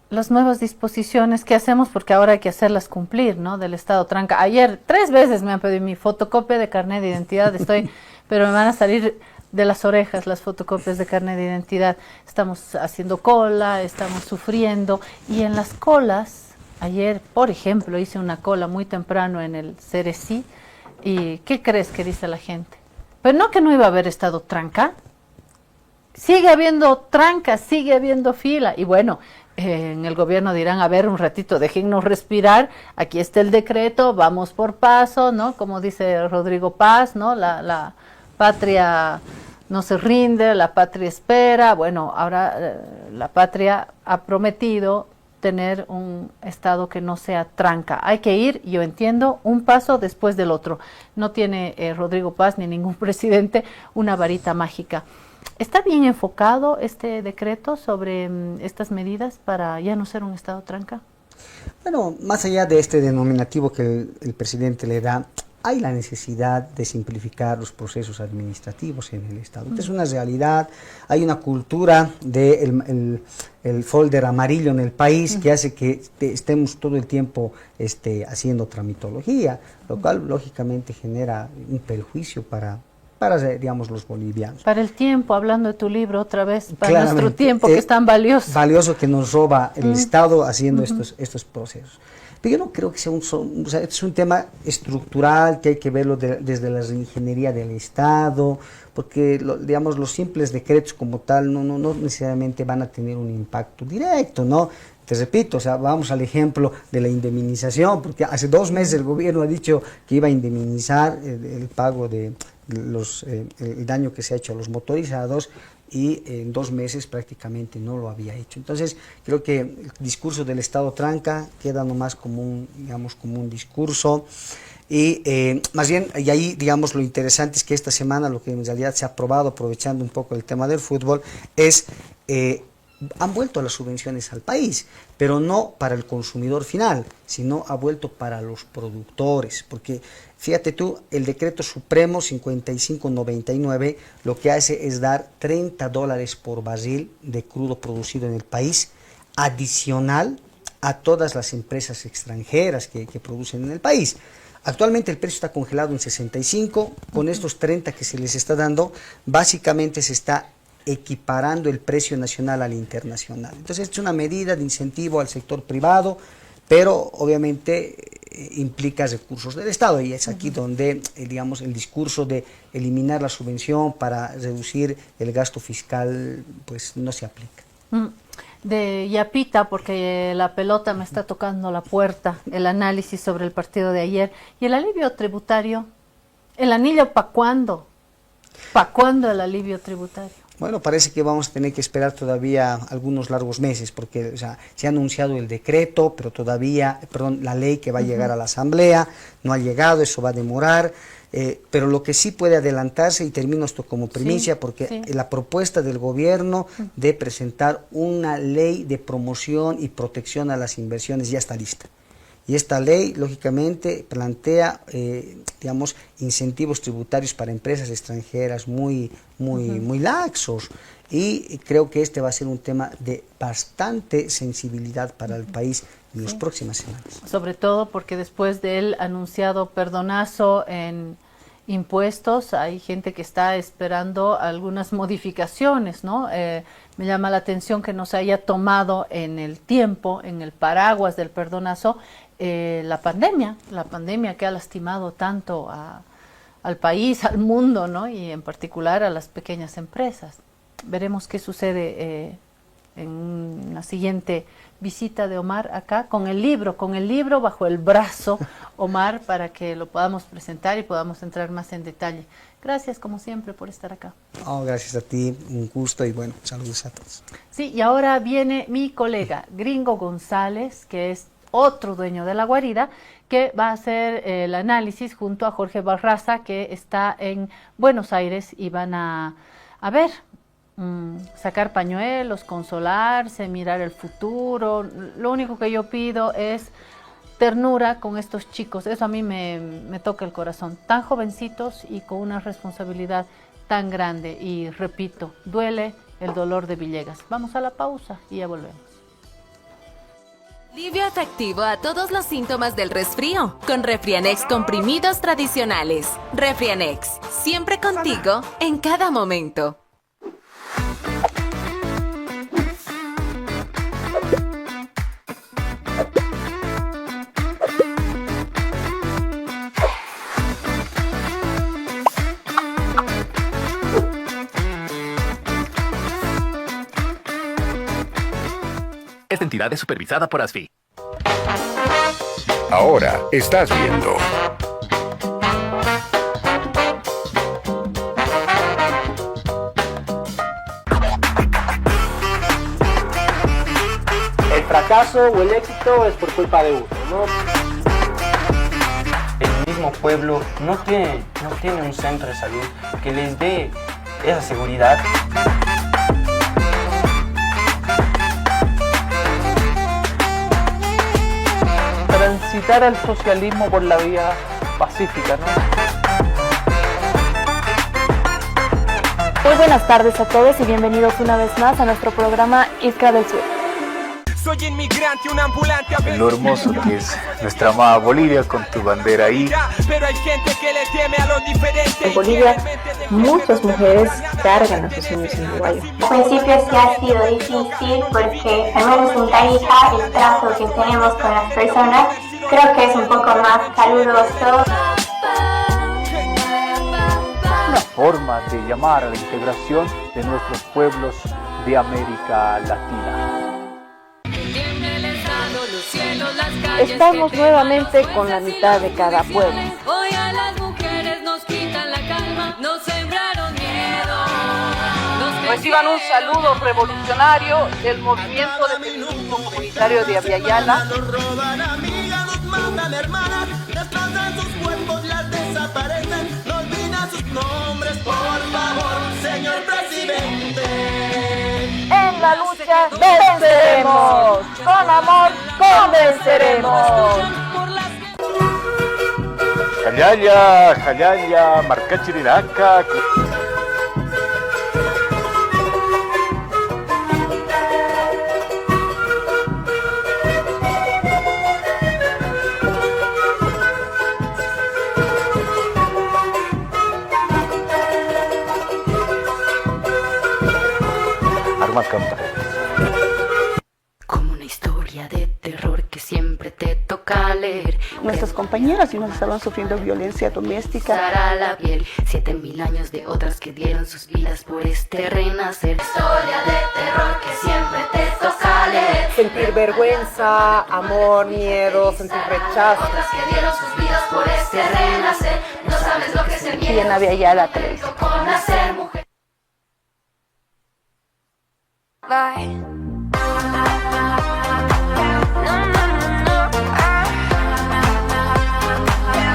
las nuevas disposiciones? ¿Qué hacemos? Porque ahora hay que hacerlas cumplir, ¿no?, del Estado Tranca. Ayer 3 veces me han pedido mi fotocopia de carnet de identidad, pero me van a salir de las orejas las fotocopias de carnet de identidad. Estamos haciendo cola, estamos sufriendo, y en las colas, ayer, por ejemplo, hice una cola muy temprano en el Cerecí, y ¿qué crees que dice la gente? Pero no, que no iba a haber Estado Tranca. Sigue habiendo tranca, sigue habiendo fila, y bueno, en el gobierno dirán, a ver, un ratito, déjennos respirar, aquí está el decreto, vamos por paso, ¿no? Como dice Rodrigo Paz, ¿no? La patria no se rinde, la patria espera. Bueno, ahora la patria ha prometido tener un Estado que no sea tranca. Hay que ir, yo entiendo, un paso después del otro. No tiene Rodrigo Paz ni ningún presidente una varita mágica. ¿Está bien enfocado este decreto sobre estas medidas para ya no ser un Estado tranca? Bueno, más allá de este denominativo que el presidente le da, hay la necesidad de simplificar los procesos administrativos en el Estado. Es una realidad, hay una cultura del el folder amarillo en el país que hace que estemos todo el tiempo haciendo tramitología, lo cual lógicamente genera un perjuicio para digamos, los bolivianos. Para el tiempo, hablando de tu libro otra vez, para nuestro tiempo que es tan valioso. Valioso que nos roba el Estado haciendo estos procesos. Pero yo no creo que sea es un tema estructural que hay que verlo desde la reingeniería del Estado, porque digamos, los simples decretos como tal no necesariamente van a tener un impacto directo, ¿no? Te repito, o sea, vamos al ejemplo de la indemnización, porque hace 2 meses el gobierno ha dicho que iba a indemnizar el pago de el daño que se ha hecho a los motorizados, y en 2 meses prácticamente no lo había hecho. Entonces, creo que el discurso del Estado tranca queda nomás como un discurso, y más bien, y ahí, digamos, lo interesante es que esta semana lo que en realidad se ha aprobado, aprovechando un poco el tema del fútbol, es han vuelto las subvenciones al país, pero no para el consumidor final, sino ha vuelto para los productores, porque fíjate tú, el decreto supremo 5599 lo que hace es dar $30 por barril de crudo producido en el país, adicional a todas las empresas extranjeras que producen en el país. Actualmente el precio está congelado en 65, con estos 30 que se les está dando, básicamente se está equiparando el precio nacional al internacional. Entonces es una medida de incentivo al sector privado, pero obviamente implica recursos del Estado, y es aquí donde, digamos, el discurso de eliminar la subvención para reducir el gasto fiscal, pues no se aplica. De Yapita, porque la pelota me está tocando la puerta, el análisis sobre el partido de ayer, y el alivio tributario, ¿el anillo para cuándo? ¿Para cuándo el alivio tributario? Bueno, parece que vamos a tener que esperar todavía algunos largos meses, porque se ha anunciado el decreto, pero todavía, la ley que va a llegar a la Asamblea, no ha llegado, eso va a demorar, pero lo que sí puede adelantarse, y termino esto como primicia, porque la propuesta del gobierno de presentar una ley de promoción y protección a las inversiones ya está lista. Y esta ley, lógicamente, plantea, digamos, incentivos tributarios para empresas extranjeras muy laxos. Y creo que este va a ser un tema de bastante sensibilidad para el país en las próximas semanas. Sobre todo porque después del anunciado perdonazo en impuestos, hay gente que está esperando algunas modificaciones, ¿no? Me llama la atención que no se haya tomado en el tiempo, en el paraguas del perdonazo, la pandemia que ha lastimado tanto al país, al mundo, ¿no? Y en particular a las pequeñas empresas. Veremos qué sucede en la siguiente visita de Omar acá, con el libro bajo el brazo, Omar, para que lo podamos presentar y podamos entrar más en detalle. Gracias, como siempre, por estar acá. Oh, gracias a ti, un gusto y bueno, saludos a todos. Sí, y ahora viene mi colega, Gringo González, que es otro dueño de La Guarida, que va a hacer el análisis junto a Jorge Barraza, que está en Buenos Aires, y van a ver, sacar pañuelos, consolarse, mirar el futuro. Lo único que yo pido es ternura con estos chicos. Eso a mí me toca el corazón. Tan jovencitos y con una responsabilidad tan grande. Y repito, duele el dolor de Villegas. Vamos a la pausa y ya volvemos. Alivio efectivo a todos los síntomas del resfrío con Refrianex comprimidos tradicionales. Refrianex, siempre contigo en cada momento. Esta entidad es supervisada por ASFI. Ahora estás viendo. El fracaso o el éxito es por culpa de uno, ¿no? El mismo pueblo no tiene un centro de salud que les dé esa seguridad. Transitar al socialismo por la vía pacífica, ¿no? Muy buenas tardes a todos y bienvenidos una vez más a nuestro programa Iskra del Sur. Soy inmigrante, un ambulante. Lo hermoso que es nuestra amada Bolivia con tu bandera ahí. Pero hay gente que le teme a lo diferente. En Bolivia, muchas mujeres cargan a sus niños en Uruguay. Al principio sí ha sido difícil porque, al menos en Tarija, el trato que tenemos con las personas creo que es un poco más caluroso. Una forma de llamar a la integración de nuestros pueblos de América Latina. Estamos nuevamente con la mitad de cada pueblo. Hoy a las mujeres nos quitan la calma, nos sembraron miedo. Reciban un saludo revolucionario del movimiento de feminismo comunitario de Aviala. Nos roban amigas, nos matan hermanas, destrozan sus cuerpos, las desaparecen, nos olvidan sus nombres, por favor, señor presidente. En la lucha venceremos, con amor convenceremos. Jayaya, Marcachirinaca. Arma Campos. Como una historia de terror que siempre te toca leer. nuestras compañeras y nos estaban sufriendo violencia doméstica. Para la piel, 7000 años de otras que dieron sus vidas por este renacer. Historia de terror que siempre te toca leer. Sentir vergüenza, amor, miedo, sentir rechazo. Otras que dieron sus vidas por este renacer. No sabes lo que es el miedo. ¿Quién había ya la televisión? Con nacer mujer.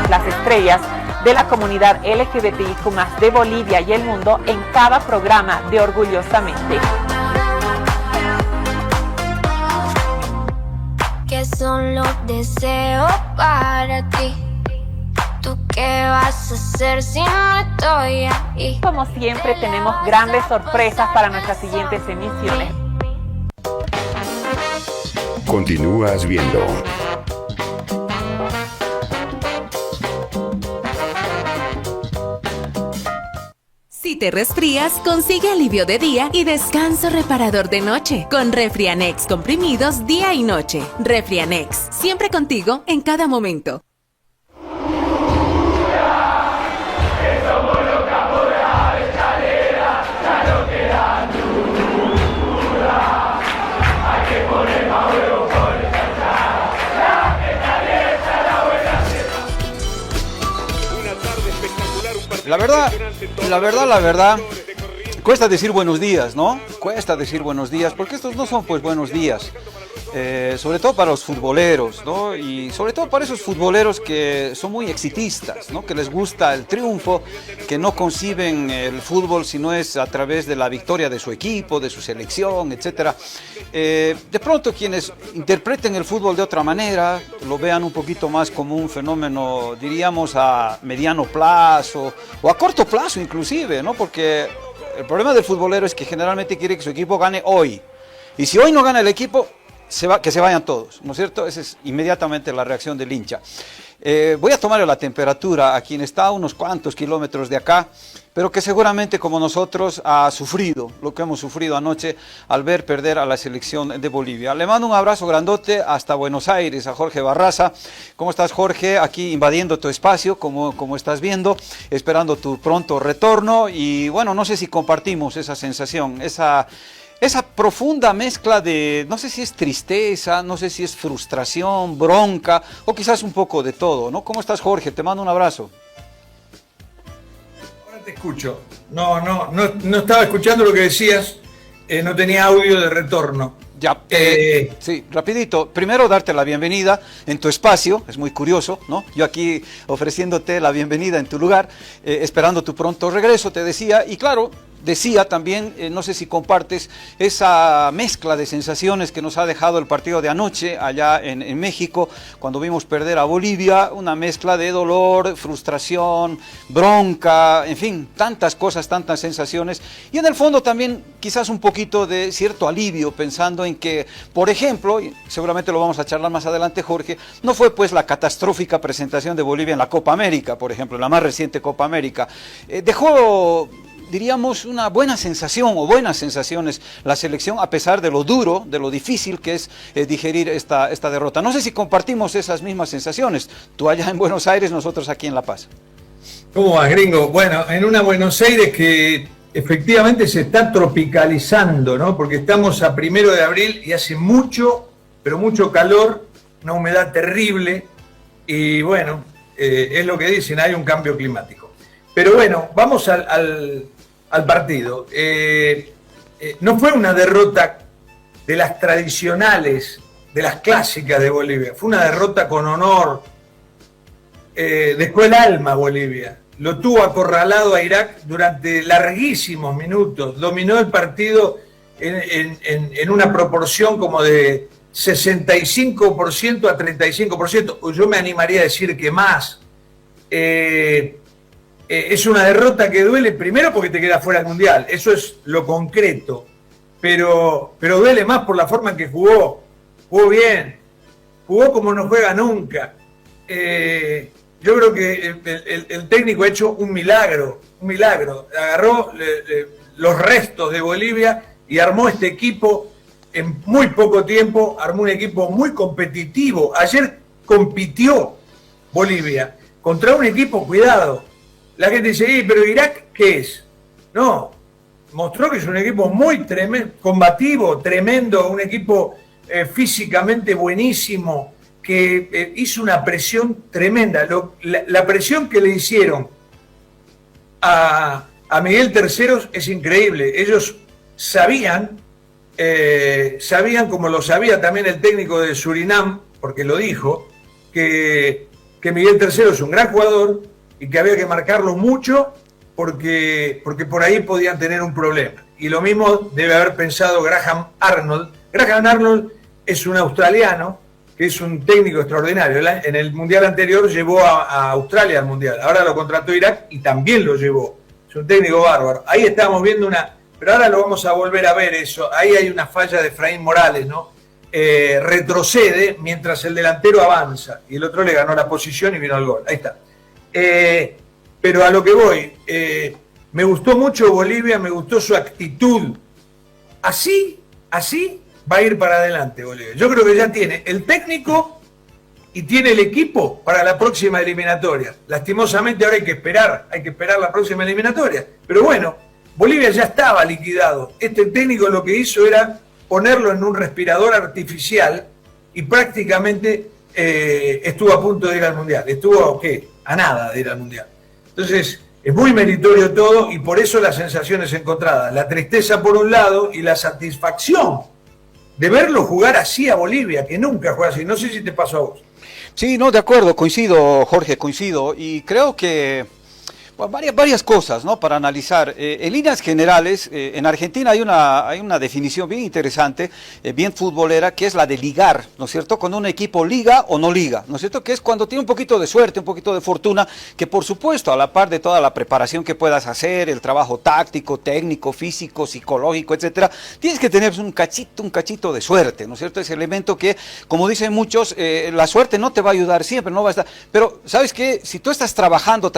Las estrellas de la comunidad LGBTIQ+ de Bolivia y el mundo en cada programa de Orgullosamente. Que son los deseos para ti. ¿Tú qué vas a hacer si no estoy ahí? Como siempre tenemos grandes sorpresas para nuestras siguientes emisiones. Continúas viendo. Si te resfrías, consigue alivio de día y descanso reparador de noche con Refrianex comprimidos día y noche. Refrianex, siempre contigo en cada momento. La verdad, cuesta decir buenos días, ¿no? Cuesta decir buenos días, porque estos no son pues buenos días. Sobre todo para los futboleros, ¿no? Y sobre todo para esos futboleros que son muy exitistas, ¿no? Que les gusta el triunfo, que no conciben el fútbol si no es a través de la victoria de su equipo, de su selección, etc. De pronto quienes interpreten el fútbol de otra manera, lo vean un poquito más como un fenómeno, diríamos, a mediano plazo o a corto plazo inclusive, ¿no? Porque el problema del futbolero es que generalmente quiere que su equipo gane hoy. Y si hoy no gana el equipo, que se vayan todos, ¿no es cierto? Esa es inmediatamente la reacción del hincha. Voy a tomarle la temperatura a quien está a unos cuantos kilómetros de acá, pero que seguramente como nosotros ha sufrido lo que hemos sufrido anoche al ver perder a la selección de Bolivia. Le mando un abrazo grandote hasta Buenos Aires a Jorge Barraza. ¿Cómo estás, Jorge? Aquí invadiendo tu espacio, como estás viendo, esperando tu pronto retorno. Y bueno, no sé si compartimos esa sensación, esa profunda mezcla de, no sé si es tristeza, no sé si es frustración, bronca, o quizás un poco de todo, ¿no? ¿Cómo estás, Jorge? Te mando un abrazo. Ahora te escucho. No estaba escuchando lo que decías, no tenía audio de retorno. Ya, sí, rapidito. Primero darte la bienvenida en tu espacio, es muy curioso, ¿no? Yo aquí ofreciéndote la bienvenida en tu lugar, esperando tu pronto regreso, te decía, y claro, decía también, no sé si compartes esa mezcla de sensaciones que nos ha dejado el partido de anoche allá en México, cuando vimos perder a Bolivia, una mezcla de dolor, frustración, bronca, en fin, tantas cosas, tantas sensaciones, y en el fondo también quizás un poquito de cierto alivio, pensando en que, por ejemplo, y seguramente lo vamos a charlar más adelante, Jorge, no fue pues la catastrófica presentación de Bolivia en la Copa América, por ejemplo, la más reciente Copa América, dejó, diríamos, una buena sensación o buenas sensaciones la selección, a pesar de lo duro, de lo difícil que es digerir esta derrota. No sé si compartimos esas mismas sensaciones, tú allá en Buenos Aires, nosotros aquí en La Paz. ¿Cómo vas, gringo? Bueno, en una Buenos Aires que efectivamente se está tropicalizando, ¿no? Porque estamos a 1 de abril y hace mucho, pero mucho calor, una humedad terrible, y bueno, es lo que dicen, hay un cambio climático. Pero bueno, vamos al partido. No fue una derrota de las tradicionales, de las clásicas de Bolivia. Fue una derrota con honor. Dejó el alma Bolivia. Lo tuvo acorralado a Irak durante larguísimos minutos. Dominó el partido en una proporción como de 65% a 35%. O yo me animaría a decir que más. Es una derrota que duele, primero porque te queda fuera del Mundial, eso es lo concreto, pero duele más por la forma en que jugó bien, jugó como no juega nunca. Yo creo que el técnico ha hecho un milagro, agarró los restos de Bolivia y armó este equipo en muy poco tiempo, armó un equipo muy competitivo. Ayer compitió Bolivia, contra un equipo, cuidado. La gente dice, pero Irak, ¿qué es? No, mostró que es un equipo muy tremendo, combativo, tremendo, un equipo físicamente buenísimo, que hizo una presión tremenda. La presión que le hicieron a Miguel Terceros es increíble. Ellos sabían, como lo sabía también el técnico de Surinam, porque lo dijo, que Miguel Terceros es un gran jugador y que había que marcarlo mucho porque por ahí podían tener un problema. Y lo mismo debe haber pensado Graham Arnold. Graham Arnold es un australiano que es un técnico extraordinario. En el Mundial anterior llevó a Australia al Mundial. Ahora lo contrató Irak y también lo llevó. Es un técnico bárbaro. Ahí estamos viendo pero ahora lo vamos a volver a ver eso. Ahí hay una falla de Efraín Morales, ¿no? Retrocede mientras el delantero avanza y el otro le ganó la posición y vino al gol. Ahí está. Pero a lo que voy, me gustó mucho Bolivia, me gustó su actitud. Así va a ir para adelante Bolivia. Yo creo que ya tiene el técnico y tiene el equipo para la próxima eliminatoria. Lastimosamente ahora hay que esperar la próxima eliminatoria. Pero bueno, Bolivia ya estaba liquidado. Este técnico lo que hizo era ponerlo en un respirador artificial y prácticamente estuvo a punto de ir al Mundial. Estuvo, a nada de ir al Mundial. Entonces, es muy meritorio todo y por eso las sensaciones encontradas. La tristeza por un lado y la satisfacción de verlo jugar así a Bolivia, que nunca juega así. No sé si te pasó a vos. Sí, no, de acuerdo, coincido, Jorge, coincido. Y creo que varias cosas, ¿no?, para analizar. En líneas generales, en Argentina hay una definición bien interesante, bien futbolera, que es la de ligar, ¿no es cierto?, cuando un equipo liga o no liga, ¿no es cierto?, que es cuando tiene un poquito de suerte, un poquito de fortuna, que por supuesto, a la par de toda la preparación que puedas hacer, el trabajo táctico, técnico, físico, psicológico, etcétera, tienes que tener un cachito de suerte, ¿no es cierto?, ese elemento que, como dicen muchos, la suerte no te va a ayudar siempre, no va a estar, pero, ¿sabes qué?, si tú estás trabajando,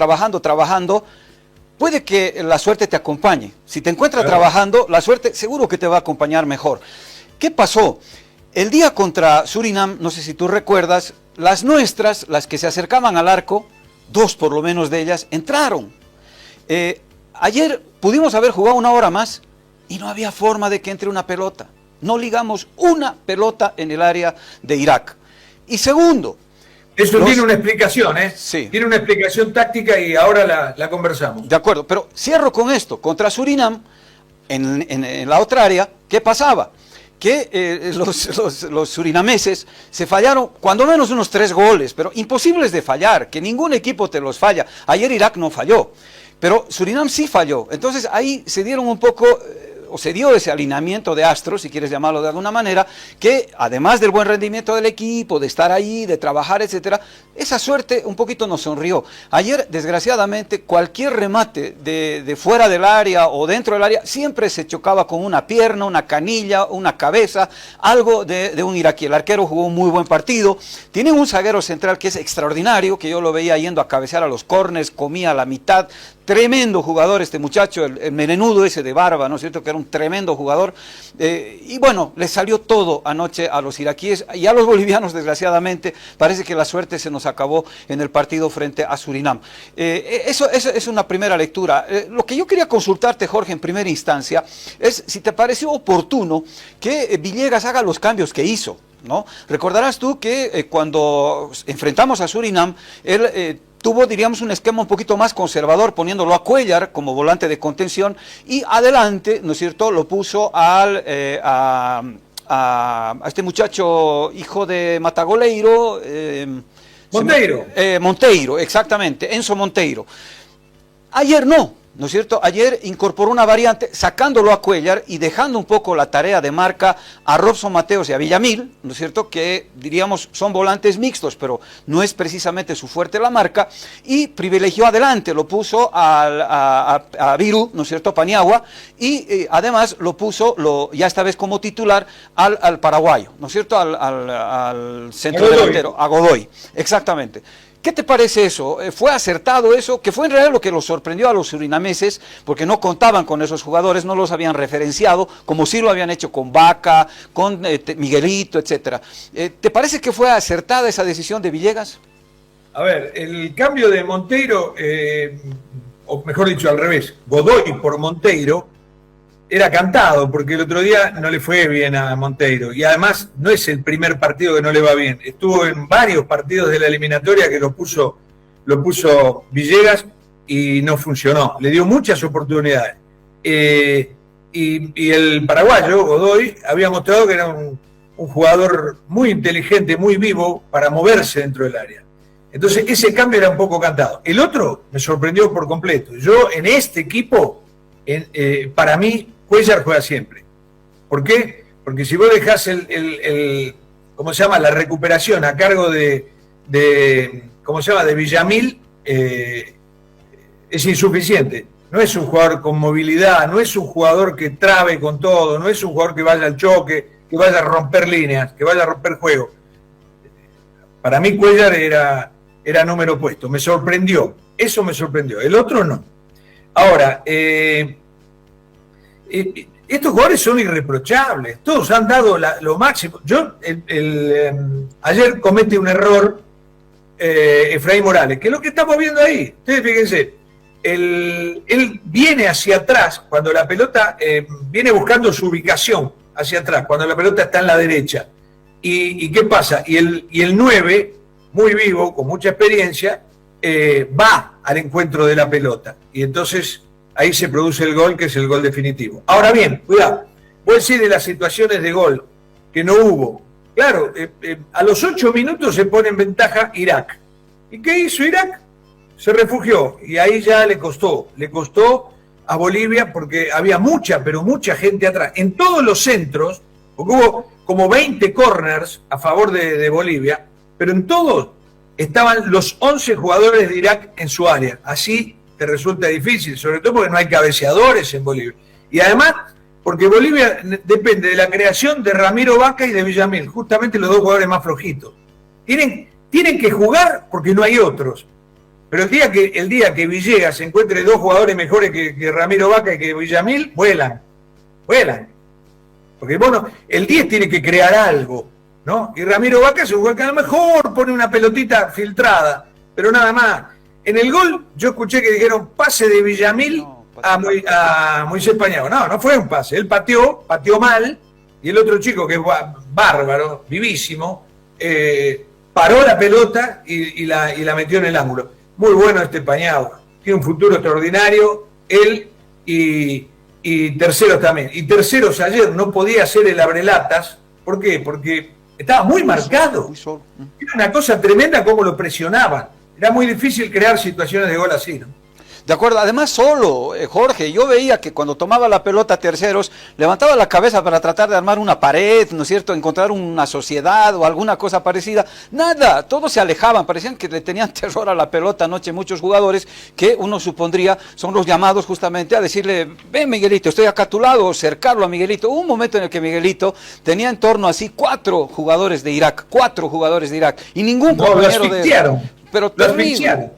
puede que la suerte te acompañe. Si te encuentras trabajando, la suerte seguro que te va a acompañar mejor. ¿Qué pasó? El día contra Surinam, no sé si tú recuerdas, las nuestras, las que se acercaban al arco, 2 por lo menos de ellas, entraron. Ayer pudimos haber jugado 1 hora más y no había forma de que entre una pelota. No ligamos una pelota en el área de Irak. Y segundo, eso tiene una explicación, ¿eh? Sí. Tiene una explicación táctica y ahora la conversamos. De acuerdo, pero cierro con esto. Contra Surinam, en la otra área, ¿qué pasaba? Que los surinameses se fallaron cuando menos unos 3 goles, pero imposibles de fallar, que ningún equipo te los falla. Ayer Irak no falló, pero Surinam sí falló. Entonces ahí se dieron un poco... o se dio ese alineamiento de astros, si quieres llamarlo de alguna manera, que además del buen rendimiento del equipo, de estar ahí, de trabajar, etcétera, esa suerte un poquito nos sonrió. Ayer, desgraciadamente, cualquier remate de fuera del área o dentro del área, siempre se chocaba con una pierna, una canilla, una cabeza, algo de un iraquí. El arquero jugó un muy buen partido. Tienen un zaguero central que es extraordinario, que yo lo veía yendo a cabecear a los corners, comía a la mitad. Tremendo jugador este muchacho, el menenudo ese de barba, ¿no es cierto?, que era un tremendo jugador, y bueno, le salió todo anoche a los iraquíes y a los bolivianos, desgraciadamente, parece que la suerte se nos acabó en el partido frente a Surinam. Eso es una primera lectura. Lo que yo quería consultarte, Jorge, en primera instancia, es si te pareció oportuno que Villegas haga los cambios que hizo, ¿no? Recordarás tú que cuando enfrentamos a Surinam, él... tuvo, diríamos, un esquema un poquito más conservador, poniéndolo a Cuellar como volante de contención y adelante, ¿no es cierto?, lo puso a este muchacho, hijo de Matagoleiro. Monteiro, exactamente, Enzo Monteiro. Ayer ¿no es cierto? Ayer incorporó una variante sacándolo a Cuellar y dejando un poco la tarea de marca a Robson Mateos y a Villamil, ¿no es cierto? Que diríamos son volantes mixtos, pero no es precisamente su fuerte la marca, y privilegió adelante, lo puso a Viru, ¿no es cierto? Paniagua, y además lo puso, ya esta vez como titular, al paraguayo, ¿no es cierto? Al centro delantero, a Godoy, exactamente. ¿Qué te parece eso? ¿Fue acertado eso? Que fue en realidad lo que los sorprendió a los surinameses, porque no contaban con esos jugadores, no los habían referenciado, como sí lo habían hecho con Vaca, con Miguelito, etcétera. ¿Te parece que fue acertada esa decisión de Villegas? A ver, el cambio de Monteiro, o mejor dicho al revés, Godoy por Monteiro, era cantado, porque el otro día no le fue bien a Monteiro. Y además no es el primer partido que no le va bien. Estuvo en varios partidos de la eliminatoria que lo puso Villegas y no funcionó. Le dio muchas oportunidades. Y el paraguayo, Godoy, había mostrado que era un jugador muy inteligente, muy vivo para moverse dentro del área. Entonces ese cambio era un poco cantado. El otro me sorprendió por completo. Yo en este equipo, para mí, Cuéllar juega siempre. ¿Por qué? Porque si vos dejás ¿cómo se llama? La recuperación a cargo de ¿cómo se llama? De Villamil, es insuficiente. No es un jugador con movilidad, no es un jugador que trabe con todo, no es un jugador que vaya al choque, que vaya a romper líneas, que vaya a romper juego. Para mí Cuéllar era número puesto, me sorprendió, eso me sorprendió, el otro no. Ahora, estos jugadores son irreprochables, todos han dado lo máximo. Ayer comete un error Efraín Morales, que es lo que estamos viendo ahí. Ustedes fíjense, él viene hacia atrás cuando la pelota, viene buscando su ubicación hacia atrás, cuando la pelota está en la derecha. ¿Y qué pasa? Y el 9, muy vivo, con mucha experiencia, va al encuentro de la pelota. Y entonces ahí se produce el gol, que es el gol definitivo. Ahora bien, cuidado, voy a decir de las situaciones de gol que no hubo. Claro, a los 8 minutos se pone en ventaja Irak. ¿Y qué hizo Irak? Se refugió, y ahí ya le costó a Bolivia, porque había mucha, pero mucha gente atrás. En todos los centros, porque hubo como 20 corners a favor de Bolivia, pero en todos estaban los 11 jugadores de Irak en su área. Así te resulta difícil, sobre todo porque no hay cabeceadores en Bolivia. Y además, porque Bolivia depende de la creación de Ramiro Vaca y de Villamil, justamente los dos jugadores más flojitos. Tienen que jugar porque no hay otros. Pero el día que Villegas encuentre dos jugadores mejores que Ramiro Vaca y que Villamil, vuelan. Porque bueno, el 10 tiene que crear algo, ¿no? Y Ramiro Vaca es un jugador que a lo mejor pone una pelotita filtrada, pero nada más. En el gol yo escuché que dijeron pase de Villamil a Moisés Pañao. No fue un pase. Él pateó mal, y el otro chico, que es bárbaro, vivísimo, paró la pelota y la metió en el ángulo. Muy bueno este Pañao, tiene un futuro extraordinario, él y Terceros también. Y Terceros ayer no podía hacer el abrelatas. ¿Por qué? Porque estaba muy marcado. Era una cosa tremenda cómo lo presionaban. Era muy difícil crear situaciones de gol así, ¿no? De acuerdo, además solo, Jorge, yo veía que cuando tomaba la pelota Terceros, levantaba la cabeza para tratar de armar una pared, ¿no es cierto?, encontrar una sociedad o alguna cosa parecida. Nada, todos se alejaban, parecían que le tenían terror a la pelota anoche muchos jugadores que uno supondría son los llamados justamente a decirle, ven Miguelito, estoy acá a tu lado, o cercarlo a Miguelito. Hubo un momento en el que Miguelito tenía en torno así 4 jugadores de Irak, y ningún compañero de... Pero terrible.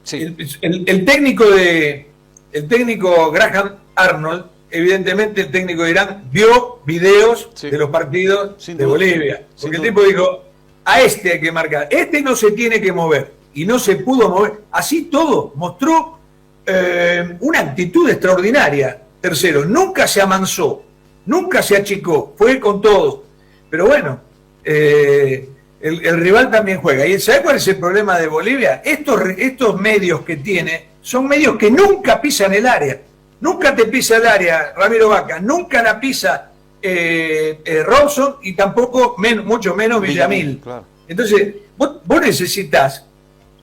Sí. El técnico Graham Arnold, evidentemente el técnico de Irán, vio videos de los partidos de Bolivia. Porque el tipo dijo, a este hay que marcar, este no se tiene que mover. Y no se pudo mover. Así todo, mostró una actitud extraordinaria. Tercero, nunca se amansó, nunca se achicó, fue con todo. Pero bueno, el rival también juega. ¿Y sabe cuál es el problema de Bolivia? Estos medios que tiene son medios que nunca pisan el área. Nunca te pisa el área Ramiro Vaca, nunca la pisa Robson y tampoco, mucho menos Villamil. Claro. Entonces, vos necesitas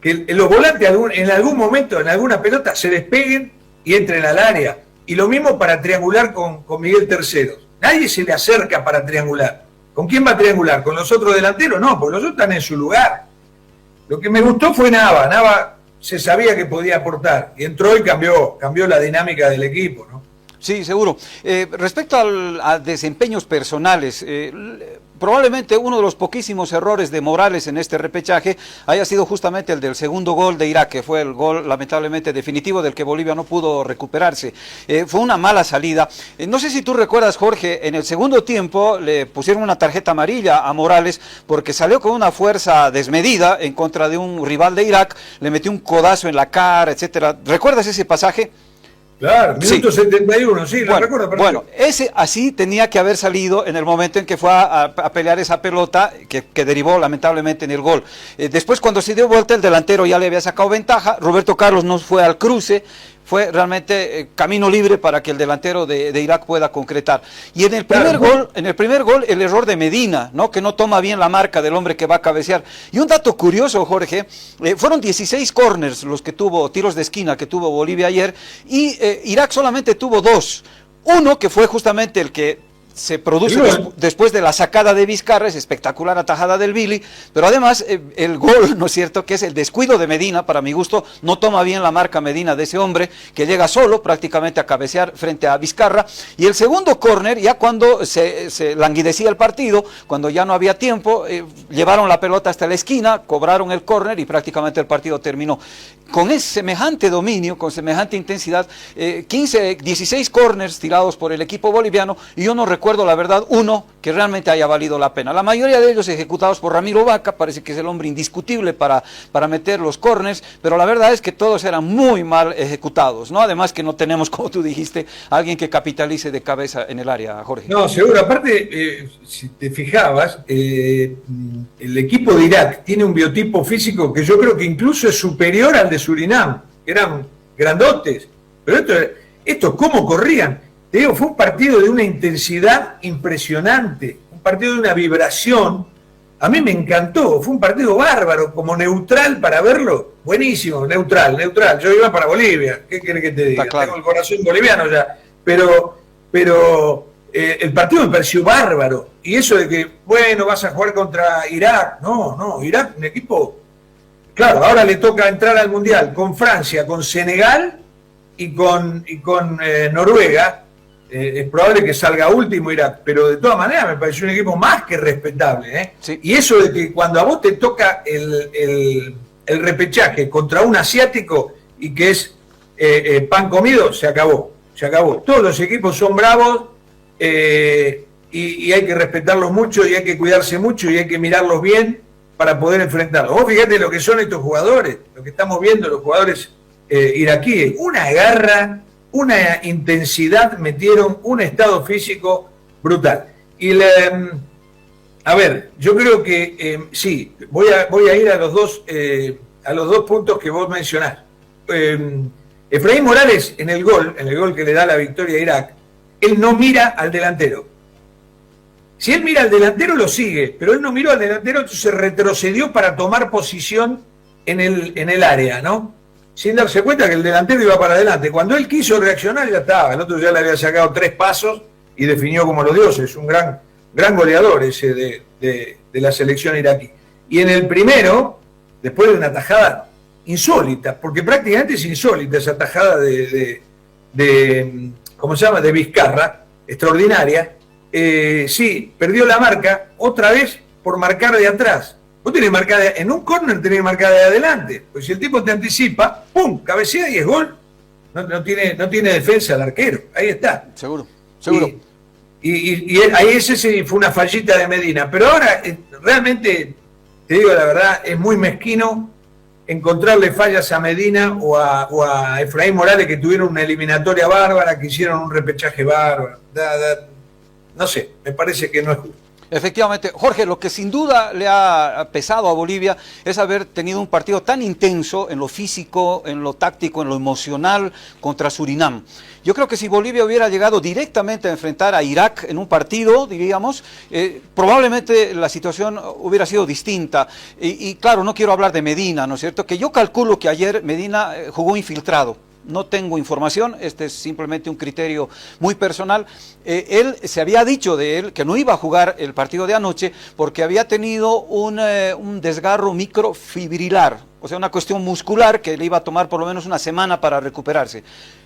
que los volantes en algún momento, en alguna pelota, se despeguen y entren al área. Y lo mismo para triangular con Miguel Terceros. Nadie se le acerca para triangular. ¿Con quién va a triangular? ¿Con los otros delanteros? No, porque los otros están en su lugar. Lo que me gustó fue Nava. Nava se sabía que podía aportar y entró y cambió la dinámica del equipo, ¿no? Sí, seguro. Respecto a desempeños personales, probablemente uno de los poquísimos errores de Morales en este repechaje haya sido justamente el del segundo gol de Irak, que fue el gol lamentablemente definitivo del que Bolivia no pudo recuperarse. Fue una mala salida. No sé si tú recuerdas, Jorge, en el segundo tiempo le pusieron una tarjeta amarilla a Morales porque salió con una fuerza desmedida en contra de un rival de Irak, le metió un codazo en la cara, etcétera. ¿Recuerdas ese pasaje? Claro, minuto 71, sí, lo recuerdo. Bueno, ese así tenía que haber salido en el momento en que fue a pelear esa pelota que derivó lamentablemente en el gol. Después, cuando se dio vuelta, el delantero ya le había sacado ventaja, Roberto Carlos no fue al cruce, fue realmente camino libre para que el delantero de Irak pueda concretar. Y en el primer gol, el error de Medina, ¿no? Que no toma bien la marca del hombre que va a cabecear. Y un dato curioso, Jorge, fueron 16 corners los que tuvo, tiros de esquina que tuvo Bolivia ayer, y Irak solamente tuvo 2. Uno que fue justamente el que se produce después de la sacada de Vizcarra, es espectacular atajada del Billy, pero además el gol, ¿no es cierto?, que es el descuido de Medina, para mi gusto, no toma bien la marca Medina de ese hombre, que llega solo prácticamente a cabecear frente a Vizcarra, y el segundo córner, ya cuando se languidecía el partido, cuando ya no había tiempo, llevaron la pelota hasta la esquina, cobraron el córner y prácticamente el partido terminó. Con ese semejante dominio, con semejante intensidad, 16 córners tirados por el equipo boliviano, y yo no recuerdo la verdad uno que realmente haya valido la pena. La mayoría de ellos ejecutados por Ramiro Vaca, parece que es el hombre indiscutible para meter los córners, pero la verdad es que todos eran muy mal ejecutados, ¿no? Además que no tenemos, como tú dijiste, alguien que capitalice de cabeza en el área, Jorge. No, seguro. Aparte, si te fijabas, el equipo de Irak tiene un biotipo físico que yo creo que incluso es superior al de Surinam, que eran grandotes. Pero esto ¿cómo corrían? Te digo, fue un partido de una intensidad impresionante, un partido de una vibración. A mí me encantó, fue un partido bárbaro, como neutral para verlo, buenísimo, neutral. Yo iba para Bolivia, ¿qué querés que te diga? Claro. Tengo el corazón boliviano ya, pero el partido me pareció bárbaro. Y eso de que, bueno, vas a jugar contra Irak, no, Irak, un equipo, claro, ahora le toca entrar al Mundial con Francia, con Senegal y con Noruega. Es probable que salga último Irak, pero de todas maneras me pareció un equipo más que respetable, Sí. Y eso de que cuando a vos te toca el repechaje contra un asiático y que es pan comido, se acabó. Todos los equipos son bravos y hay que respetarlos mucho y hay que cuidarse mucho y hay que mirarlos bien para poder enfrentarlos. Vos fíjate lo que son estos jugadores, lo que estamos viendo, los jugadores iraquíes, una garra, una intensidad metieron, un estado físico brutal. Y a ver, yo creo que sí, voy a ir a los dos puntos que vos mencionás. Efraín Morales en el gol que le da la victoria a Irak, él no mira al delantero. Si él mira al delantero lo sigue, pero él no miró al delantero, entonces retrocedió para tomar posición en el área, ¿no? Sin darse cuenta que el delantero iba para adelante. Cuando él quiso reaccionar ya estaba, el otro ya le había sacado 3 pasos y definió como los dioses, un gran goleador ese de la selección iraquí. Y en el primero, después de una tajada insólita, porque prácticamente es insólita esa tajada de ¿cómo se llama?, de Vizcarra, extraordinaria, sí, perdió la marca otra vez por marcar de atrás. Vos tenés marcada, en un córner tenés marcada de adelante, pues si el tipo te anticipa, ¡pum!, cabecea y es gol. No tiene defensa el arquero, ahí está. Seguro. Y ahí ese fue una fallita de Medina, pero ahora realmente, te digo la verdad, es muy mezquino encontrarle fallas a Medina o a Efraín Morales, que tuvieron una eliminatoria bárbara, que hicieron un repechaje bárbaro. No sé, me parece que no es justo. Efectivamente, Jorge, lo que sin duda le ha pesado a Bolivia es haber tenido un partido tan intenso en lo físico, en lo táctico, en lo emocional contra Surinam. Yo creo que si Bolivia hubiera llegado directamente a enfrentar a Irak en un partido, diríamos, probablemente la situación hubiera sido distinta. Y claro, no quiero hablar de Medina, ¿no es cierto? Que yo calculo que ayer Medina jugó infiltrado. No tengo información, este es simplemente un criterio muy personal. Él se había dicho de él que no iba a jugar el partido de anoche porque había tenido un desgarro microfibrilar. o sea, una cuestión muscular que le iba a tomar por lo menos una semana para recuperarse.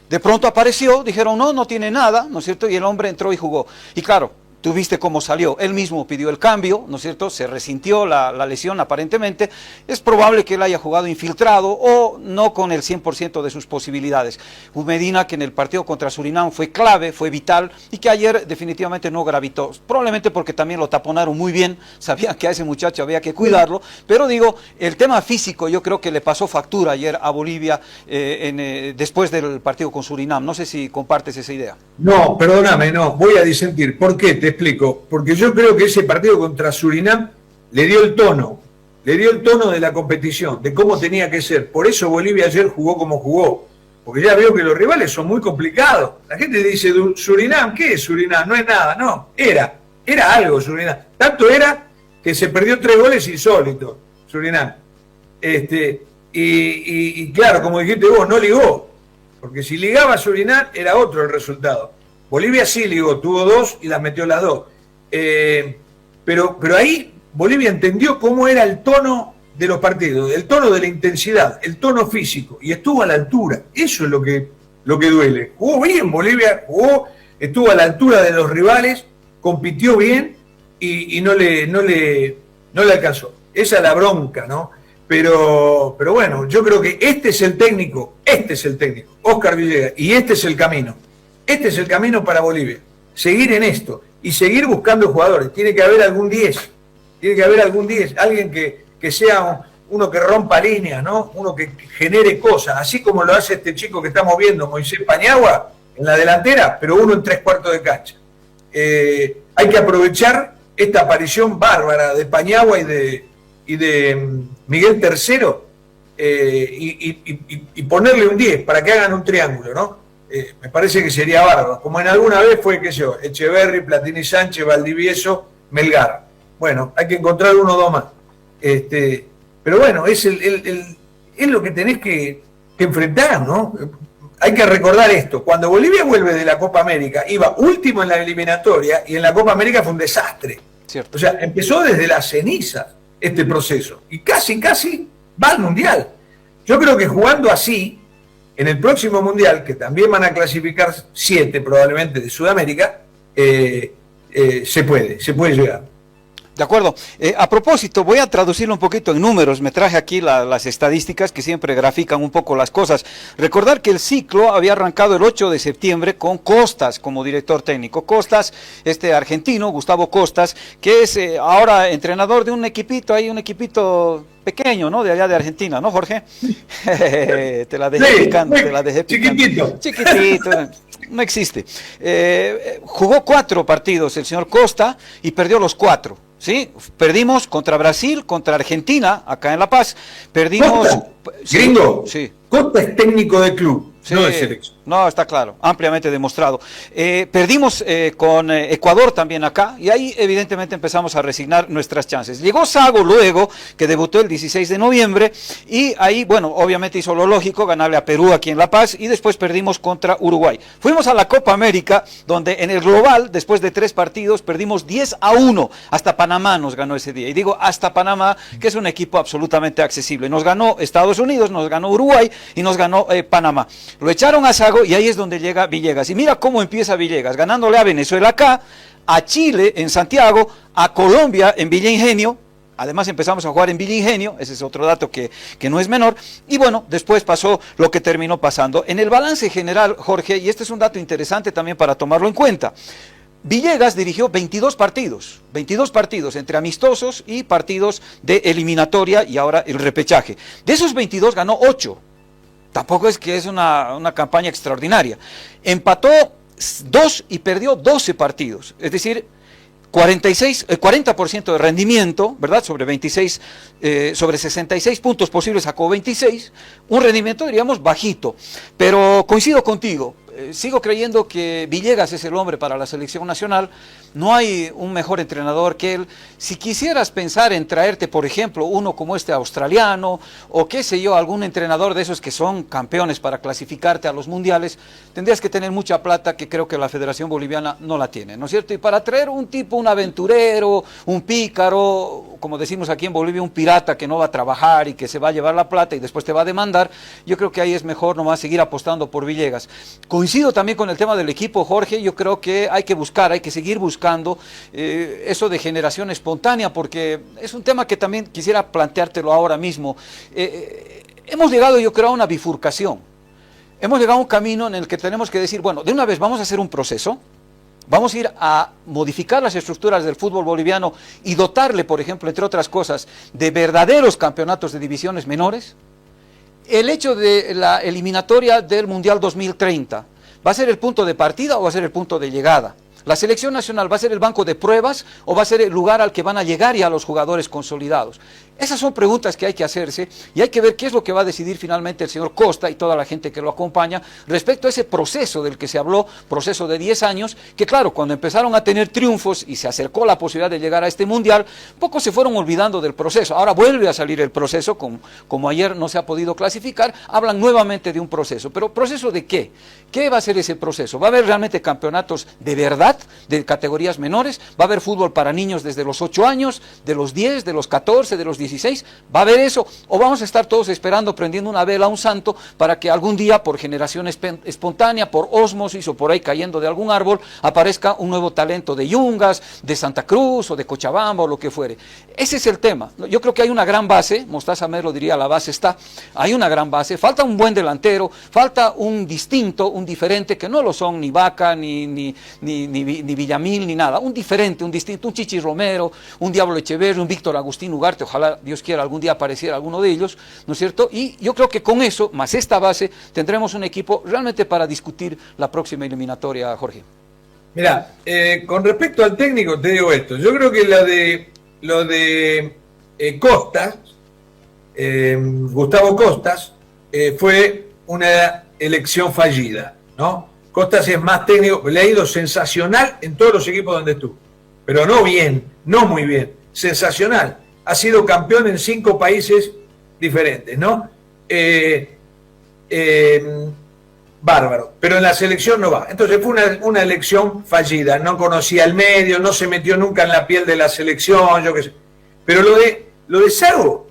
De pronto apareció, dijeron no tiene nada, ¿no es cierto? Y el hombre entró y jugó. Y claro, tú viste cómo salió, él mismo pidió el cambio, ¿no es cierto? Se resintió la lesión aparentemente, es probable que él haya jugado infiltrado o no con el 100% de sus posibilidades. Medina, que en el partido contra Surinam fue clave, fue vital, y que ayer definitivamente no gravitó, probablemente porque también lo taponaron muy bien, sabían que a ese muchacho había que cuidarlo, pero digo, el tema físico yo creo que le pasó factura ayer a Bolivia después del partido con Surinam, no sé si compartes esa idea. No, perdóname, no, voy a disentir. ¿Por qué? Te explico. Porque yo creo que ese partido contra Surinam le dio el tono de la competición, de cómo tenía que ser. Por eso Bolivia ayer jugó como jugó. Porque ya veo que los rivales son muy complicados. La gente dice, Surinam, ¿qué es Surinam? No es nada, no. Era algo Surinam. Tanto era que se perdió 3 goles insólitos, Surinam. Y claro, como dijiste vos, no ligó. Porque si ligaba Surinam era otro el resultado. Bolivia sí ligó, tuvo 2 y las metió las 2. Pero ahí Bolivia entendió cómo era el tono de los partidos, el tono de la intensidad, el tono físico, y estuvo a la altura. Eso es lo que duele. Jugó bien Bolivia, estuvo a la altura de los rivales, compitió bien y no le alcanzó. Esa es la bronca, ¿no? Pero bueno, yo creo que este es el técnico, Óscar Villegas, y este es el camino. Este es el camino para Bolivia. Seguir en esto y seguir buscando jugadores. Tiene que haber algún 10. Alguien que sea uno que rompa líneas, ¿no? Uno que genere cosas, así como lo hace este chico que estamos viendo, Moisés Paniagua, en la delantera, pero uno en 3/4 de cancha. Hay que aprovechar esta aparición bárbara de Paniagua y de Miguel Tercero y ponerle un 10 para que hagan un triángulo, ¿no? Me parece que sería bárbaro, como en alguna vez fue, qué sé yo, Echeverri, Platini Sánchez, Valdivieso, Melgar. Bueno, hay que encontrar 1 o 2 más. Pero bueno, es lo que tenés que enfrentar, ¿no? Hay que recordar esto, cuando Bolivia vuelve de la Copa América, iba último en la eliminatoria y en la Copa América fue un desastre. Cierto. O sea, empezó desde las cenizas este proceso y casi va al Mundial. Yo creo que jugando así, en el próximo Mundial, que también van a clasificar 7 probablemente de Sudamérica, se puede llegar. De acuerdo. A propósito, voy a traducirlo un poquito en números. Me traje aquí las estadísticas que siempre grafican un poco las cosas. Recordar que el ciclo había arrancado el 8 de septiembre con Costas como director técnico. Costas, argentino, Gustavo Costas, que es ahora entrenador de un equipito pequeño, ¿no? De allá de Argentina, ¿no, Jorge? Te la dejé picando, te la dejé picando. Chiquitito. No existe. Jugó 4 partidos el señor Costa y perdió los 4. ¿Sí? Perdimos contra Brasil, contra Argentina, acá en La Paz. Perdimos... Costa, gringo, sí. Costa es técnico de club, sí, no de selección. No, está claro, ampliamente demostrado. Perdimos con Ecuador también acá, y ahí evidentemente empezamos a resignar nuestras chances. Llegó Sago luego, que debutó el 16 de noviembre, y ahí, bueno, obviamente hizo lo lógico, ganarle a Perú aquí en La Paz, y después perdimos contra Uruguay. Fuimos a la Copa América, donde en el global, después de 3 partidos, perdimos 10-1, hasta Panamá nos ganó ese día, y digo hasta Panamá, que es un equipo absolutamente accesible. Nos ganó Estados Unidos, nos ganó Uruguay, y nos ganó Panamá. Lo echaron a Sago, y ahí es donde llega Villegas. Y mira cómo empieza Villegas, ganándole a Venezuela acá, a Chile en Santiago, a Colombia en Villa Ingenio. Además empezamos a jugar en Villa Ingenio, ese es otro dato que no es menor. Y bueno, después pasó lo que terminó pasando. En el balance general, Jorge, y este es un dato interesante también para tomarlo en cuenta, Villegas dirigió 22 partidos entre amistosos y partidos de eliminatoria y ahora el repechaje. De esos 22 ganó 8. Tampoco es que es una campaña extraordinaria. Empató 2 y perdió 12 partidos. Es decir, 40% de rendimiento, ¿verdad? Sobre 66 puntos posibles sacó 26. Un rendimiento, diríamos, bajito. Pero coincido contigo. Sigo creyendo que Villegas es el hombre para la selección nacional. No hay un mejor entrenador que él. Si quisieras pensar en traerte, por ejemplo, uno como este australiano, o qué sé yo, algún entrenador de esos que son campeones para clasificarte a los mundiales, tendrías que tener mucha plata que creo que la Federación Boliviana no la tiene, ¿no es cierto? Y para traer un tipo, un aventurero, un pícaro, como decimos aquí en Bolivia, un pirata que no va a trabajar y que se va a llevar la plata y después te va a demandar. Yo creo que ahí es mejor nomás seguir apostando por Villegas. Coincido también con el tema del equipo, Jorge. Yo creo que hay que seguir buscando eso de generación espontánea, porque es un tema que también quisiera planteártelo ahora mismo. Hemos llegado, yo creo, a una bifurcación. Hemos llegado a un camino en el que tenemos que decir, bueno, de una vez vamos a hacer un proceso, vamos a ir a modificar las estructuras del fútbol boliviano y dotarle, por ejemplo, entre otras cosas, de verdaderos campeonatos de divisiones menores. El hecho de la eliminatoria del Mundial 2030, ¿va a ser el punto de partida o va a ser el punto de llegada? ¿La selección nacional va a ser el banco de pruebas o va a ser el lugar al que van a llegar ya los jugadores consolidados? Esas son preguntas que hay que hacerse y hay que ver qué es lo que va a decidir finalmente el señor Costa y toda la gente que lo acompaña respecto a ese proceso del que se habló, proceso de 10 años, que claro, cuando empezaron a tener triunfos y se acercó la posibilidad de llegar a este mundial, pocos se fueron olvidando del proceso. Ahora vuelve a salir el proceso, como ayer no se ha podido clasificar, hablan nuevamente de un proceso. ¿Pero proceso de qué? ¿Qué va a ser ese proceso? ¿Va a haber realmente campeonatos de verdad, de categorías menores? ¿Va a haber fútbol para niños desde los 8 años, de los 10, de los 14, de los 16? ¿Va a haber eso? ¿O vamos a estar todos esperando, prendiendo una vela a un santo para que algún día, por generación espontánea, por ósmosis o por ahí cayendo de algún árbol, aparezca un nuevo talento de Yungas, de Santa Cruz o de Cochabamba o lo que fuere? Ese es el tema. Yo creo que hay una gran base, Mostaza Merlo diría, la base está, hay una gran base, falta un buen delantero, falta un distinto, un diferente, que no lo son ni Vaca, ni Villamil, ni nada, un diferente, un distinto, un Chichi Romero, un Diablo Echeverri, un Víctor Agustín Ugarte, ojalá Dios quiera algún día apareciera alguno de ellos, ¿no es cierto? Y yo creo que con eso, más esta base, tendremos un equipo realmente para discutir la próxima eliminatoria, Jorge. Mirá, con respecto al técnico te digo esto, yo creo que lo de Costas, Gustavo Costas, fue una elección fallida, ¿no? Costas es más técnico, le ha ido sensacional en todos los equipos donde estuvo, pero no bien, no muy bien, sensacional. Ha sido campeón en 5 países diferentes, ¿no? Bárbaro, pero en la selección no va. Entonces fue una elección fallida, no conocía el medio, no se metió nunca en la piel de la selección, yo qué sé. Pero lo de Sago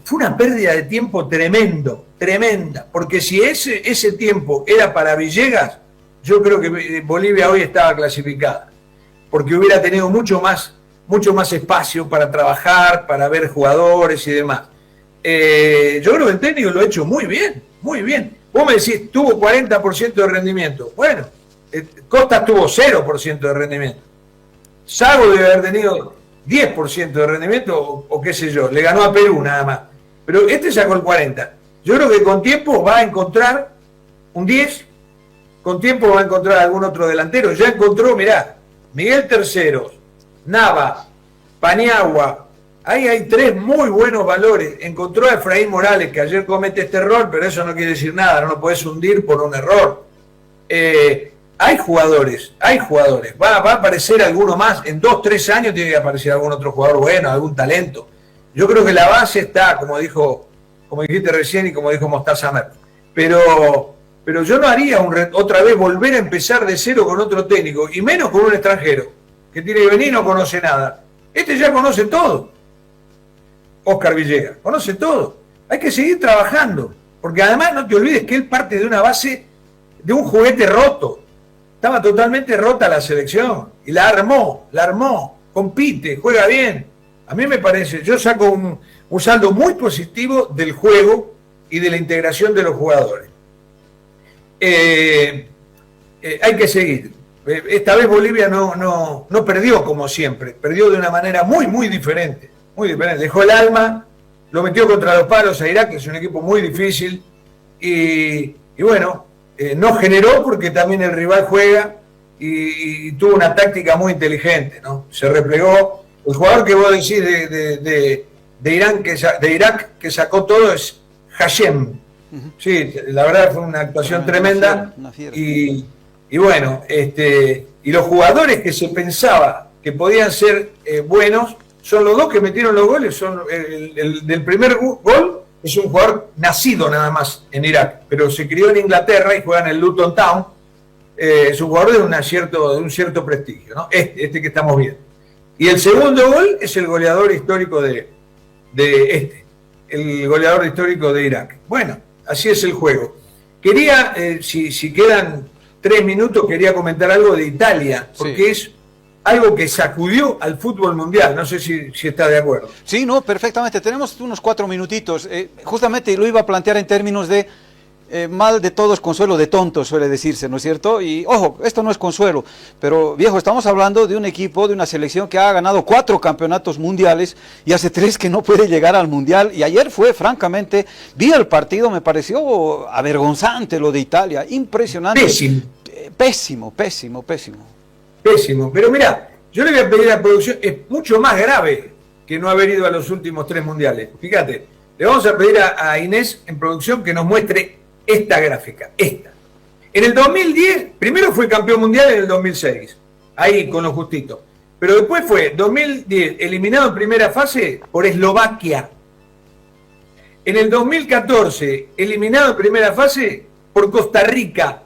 fue una pérdida de tiempo tremenda, porque si ese tiempo era para Villegas, yo creo que Bolivia hoy estaba clasificada, porque hubiera tenido mucho más espacio para trabajar, para ver jugadores y demás. Yo creo que el técnico lo ha hecho muy bien, muy bien. Vos me decís, tuvo 40% de rendimiento. Bueno, Costa tuvo 0% de rendimiento. Sago debe haber tenido 10% de rendimiento o qué sé yo, le ganó a Perú nada más. Pero este sacó el 40%. Yo creo que con tiempo va a encontrar un 10%, con tiempo va a encontrar algún otro delantero. Ya encontró, mirá, Miguel Terceros, Nava, Paniagua, ahí hay 3 muy buenos valores. Encontró a Efraín Morales, que ayer comete este error, pero eso no quiere decir nada, no lo podés hundir por un error. Hay jugadores, va a aparecer alguno más, en 2-3 años tiene que aparecer algún otro jugador bueno, algún talento. Yo creo que la base está, como dijiste recién y como dijo Mostaza Merlo. Pero yo no haría otra vez volver a empezar de cero con otro técnico, y menos con un extranjero, que tiene que venir y no conoce nada. Este ya conoce todo. Oscar Villegas, conoce todo. Hay que seguir trabajando, porque además no te olvides que él parte de una base de un juguete roto. Estaba totalmente rota la selección y la armó, compite, juega bien. A mí me parece, yo saco un saldo muy positivo del juego y de la integración de los jugadores. Hay que seguir. Esta vez Bolivia no perdió como siempre, perdió de una manera muy diferente, muy diferente. Dejó el alma, lo metió contra los palos a Irak, que es un equipo muy difícil, y bueno, no generó porque también el rival juega y tuvo una táctica muy inteligente, ¿no? Se replegó. El jugador que vos decís de Irak que sacó todo es Hashem. Sí, la verdad fue una actuación tremenda. Y bueno, y los jugadores que se pensaba que podían ser buenos son los 2 que metieron los goles. Son el del primer gol es un jugador nacido nada más en Irak, pero se crió en Inglaterra y juega en el Luton Town. Es un jugador de un cierto prestigio, ¿no? Este que estamos viendo. Y el segundo gol es el goleador histórico el goleador histórico de Irak. Bueno, así es el juego. Quería, si quedan 3 minutos, quería comentar algo de Italia, porque es algo que sacudió al fútbol mundial. No sé si está de acuerdo. Sí, no, perfectamente. Tenemos unos 4 minutitos. Justamente lo iba a plantear en términos de mal de todos, consuelo de tontos, suele decirse, ¿no es cierto? Y ojo, esto no es consuelo, pero viejo, estamos hablando de un equipo, de una selección que ha ganado 4 campeonatos mundiales y hace 3 que no puede llegar al mundial. Y ayer fue, francamente, vi el partido, me pareció avergonzante lo de Italia, impresionante. Pésimo. Pésimo, pero mira, yo le voy a pedir a la producción, es mucho más grave que no haber ido a los últimos 3 mundiales. Fíjate, le vamos a pedir a Inés en producción que nos muestre esta gráfica, esta. En el 2010, primero fue campeón mundial en el 2006, ahí con lo justito. Pero después fue 2010 eliminado en primera fase por Eslovaquia. En el 2014 eliminado en primera fase por Costa Rica.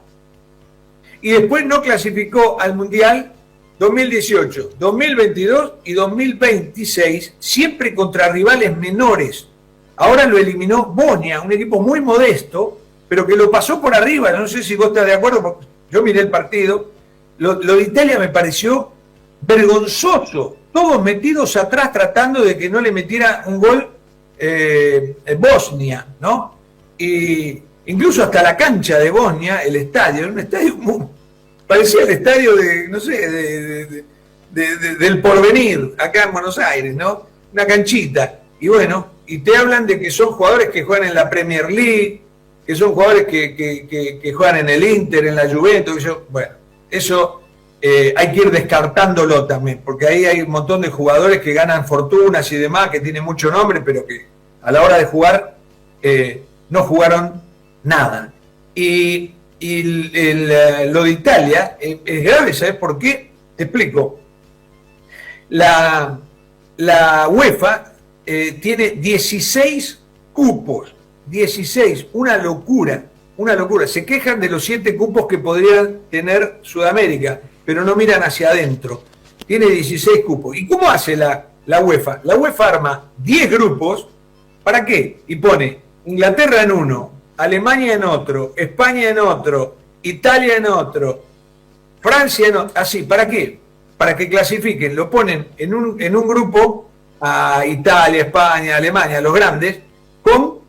Y después no clasificó al mundial 2018, 2022 y 2026, siempre contra rivales menores. Ahora lo eliminó Bosnia, un equipo muy modesto, pero que lo pasó por arriba. No sé si vos estás de acuerdo, porque yo miré el partido. Lo de Italia me pareció vergonzoso. Todos metidos atrás tratando de que no le metiera un gol Bosnia, ¿no? Y incluso hasta la cancha de Bosnia, el estadio, un estadio parecía el estadio de, no sé, del Porvenir, acá en Buenos Aires, ¿no? Una canchita. Y bueno, y te hablan de que son jugadores que juegan en la Premier League, que son jugadores que juegan en el Inter, en la Juventus. Bueno, eso hay que ir descartándolo también, porque ahí hay un montón de jugadores que ganan fortunas y demás, que tienen mucho nombre, pero que a la hora de jugar no jugaron nada. Y lo de Italia es grave, ¿sabes por qué? Te explico. La UEFA tiene 16 cupos. 16, una locura. Se quejan de los 7 cupos que podrían tener Sudamérica, pero no miran hacia adentro. Tiene 16 cupos. ¿Y cómo hace la UEFA? La UEFA arma 10 grupos. ¿Para qué? Y pone Inglaterra en uno, Alemania en otro, España en otro, Italia en otro, Francia en otro. Así, ¿para qué? Para que clasifiquen. Lo ponen en un grupo a Italia, España, Alemania, los grandes, con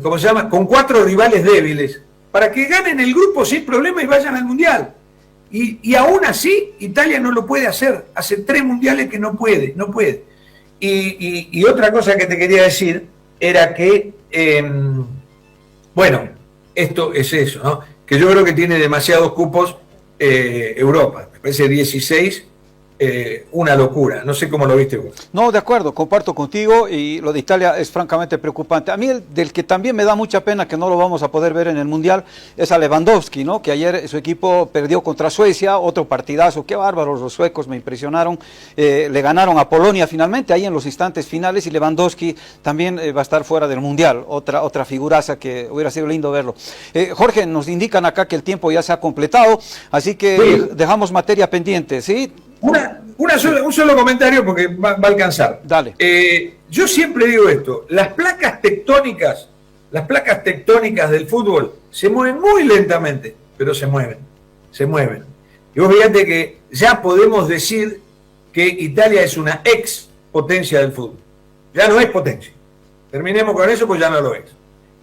¿cómo se llama? Con 4 rivales débiles, para que ganen el grupo sin problema y vayan al Mundial. Y aún así, Italia no lo puede hacer. Hace 3 mundiales que no puede. Y otra cosa que te quería decir era que, bueno, esto es eso, ¿no? Que yo creo que tiene demasiados cupos Europa. Me parece 16. Una locura, no sé cómo lo viste vos. No, de acuerdo, comparto contigo, y lo de Italia es francamente preocupante. A mí del que también me da mucha pena que no lo vamos a poder ver en el Mundial es a Lewandowski, ¿no? Que ayer su equipo perdió contra Suecia, otro partidazo, qué bárbaros los suecos, me impresionaron. Le ganaron a Polonia finalmente, ahí en los instantes finales, y Lewandowski también va a estar fuera del Mundial, otra figuraza que hubiera sido lindo verlo. Jorge, nos indican acá que el tiempo ya se ha completado, así que sí, dejamos materia pendiente, ¿sí? Un solo comentario porque va a alcanzar. Dale. Yo siempre digo esto, las placas tectónicas del fútbol se mueven muy lentamente, pero se mueven. Y vos fíjate que ya podemos decir que Italia es una ex potencia del fútbol. Ya no es potencia. Terminemos con eso, pues ya no lo es.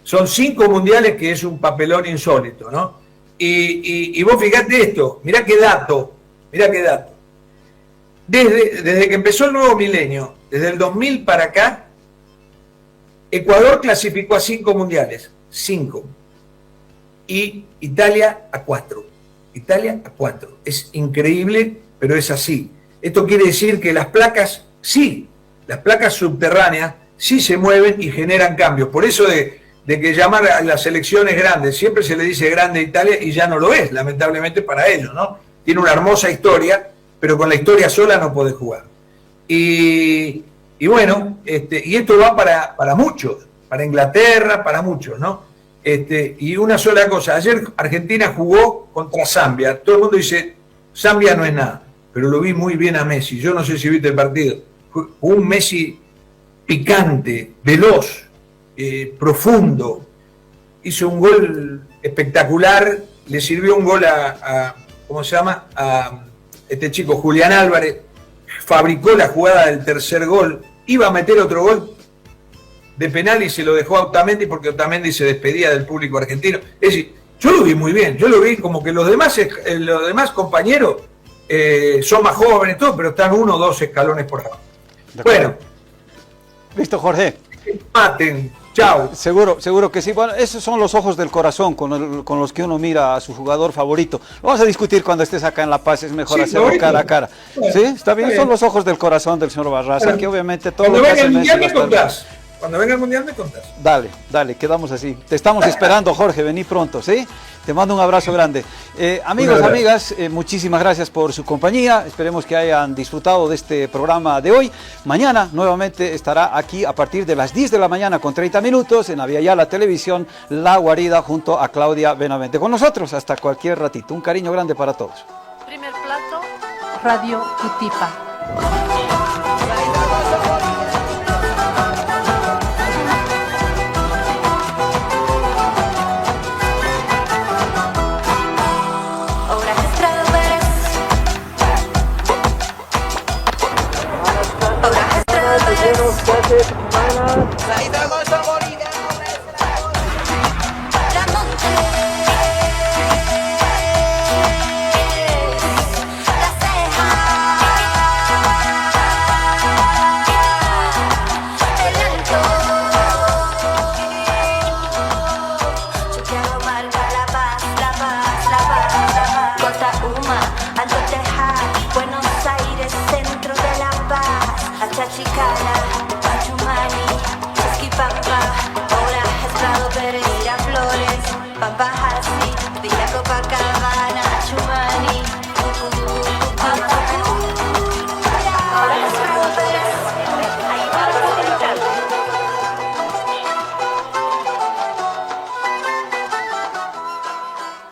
Son 5 mundiales, que es un papelón insólito, ¿no? Y vos fíjate esto, mirá qué dato. Desde que empezó el nuevo milenio, desde el 2000 para acá, Ecuador clasificó a 5 mundiales, 5. Y Italia a 4. Es increíble, pero es así. Esto quiere decir que las placas subterráneas sí se mueven y generan cambios. Por eso de que llamar a las selecciones grandes, siempre se le dice grande a Italia y ya no lo es, lamentablemente para ellos, ¿no? Tiene una hermosa historia, pero con la historia sola no podés jugar. Y bueno, y esto va para muchos, para Inglaterra, para muchos, ¿no? Y una sola cosa, ayer Argentina jugó contra Zambia, todo el mundo dice, Zambia no es nada. pero lo vi muy bien a Messi. Yo no sé si viste el partido. Fue un Messi picante, veloz, profundo. Hizo un gol espectacular, le sirvió un gol ¿cómo se llama? A este chico Julián Álvarez. Fabricó la jugada del tercer gol. Iba a meter otro gol de penal y se lo dejó a Otamendi porque Otamendi se despedía del público argentino. Es decir, yo lo vi muy bien, yo lo vi como que los demás compañeros son más jóvenes y todo, pero están 1 o 2 escalones por abajo. Bueno. Listo, Jorge. Maten. Chao. Seguro que sí. Bueno, esos son los ojos del corazón con los que uno mira a su jugador favorito. Lo vamos a discutir cuando estés acá en La Paz, es mejor hacerlo cara a cara. Bueno, ¿sí? ¿Está bien? Son los ojos del corazón del señor Barraza, bueno, que obviamente todo lo que hace Messi va a estar bien. Cuando venga el Mundial me contás. Dale, quedamos así. Te estamos esperando, Jorge, vení pronto, ¿sí? Te mando un abrazo grande. Amigos, amigas, muchísimas gracias por su compañía. Esperemos que hayan disfrutado de este programa de hoy. Mañana nuevamente estará aquí a partir de las 10 de la mañana con 30 minutos en Aviala Televisión, La Guarida, junto a Claudia Benavente. Con nosotros hasta cualquier ratito. Un cariño grande para todos. Primer plato, Radio Cutipa. Buenos Aires, centro de La Paz, hasta Chicala.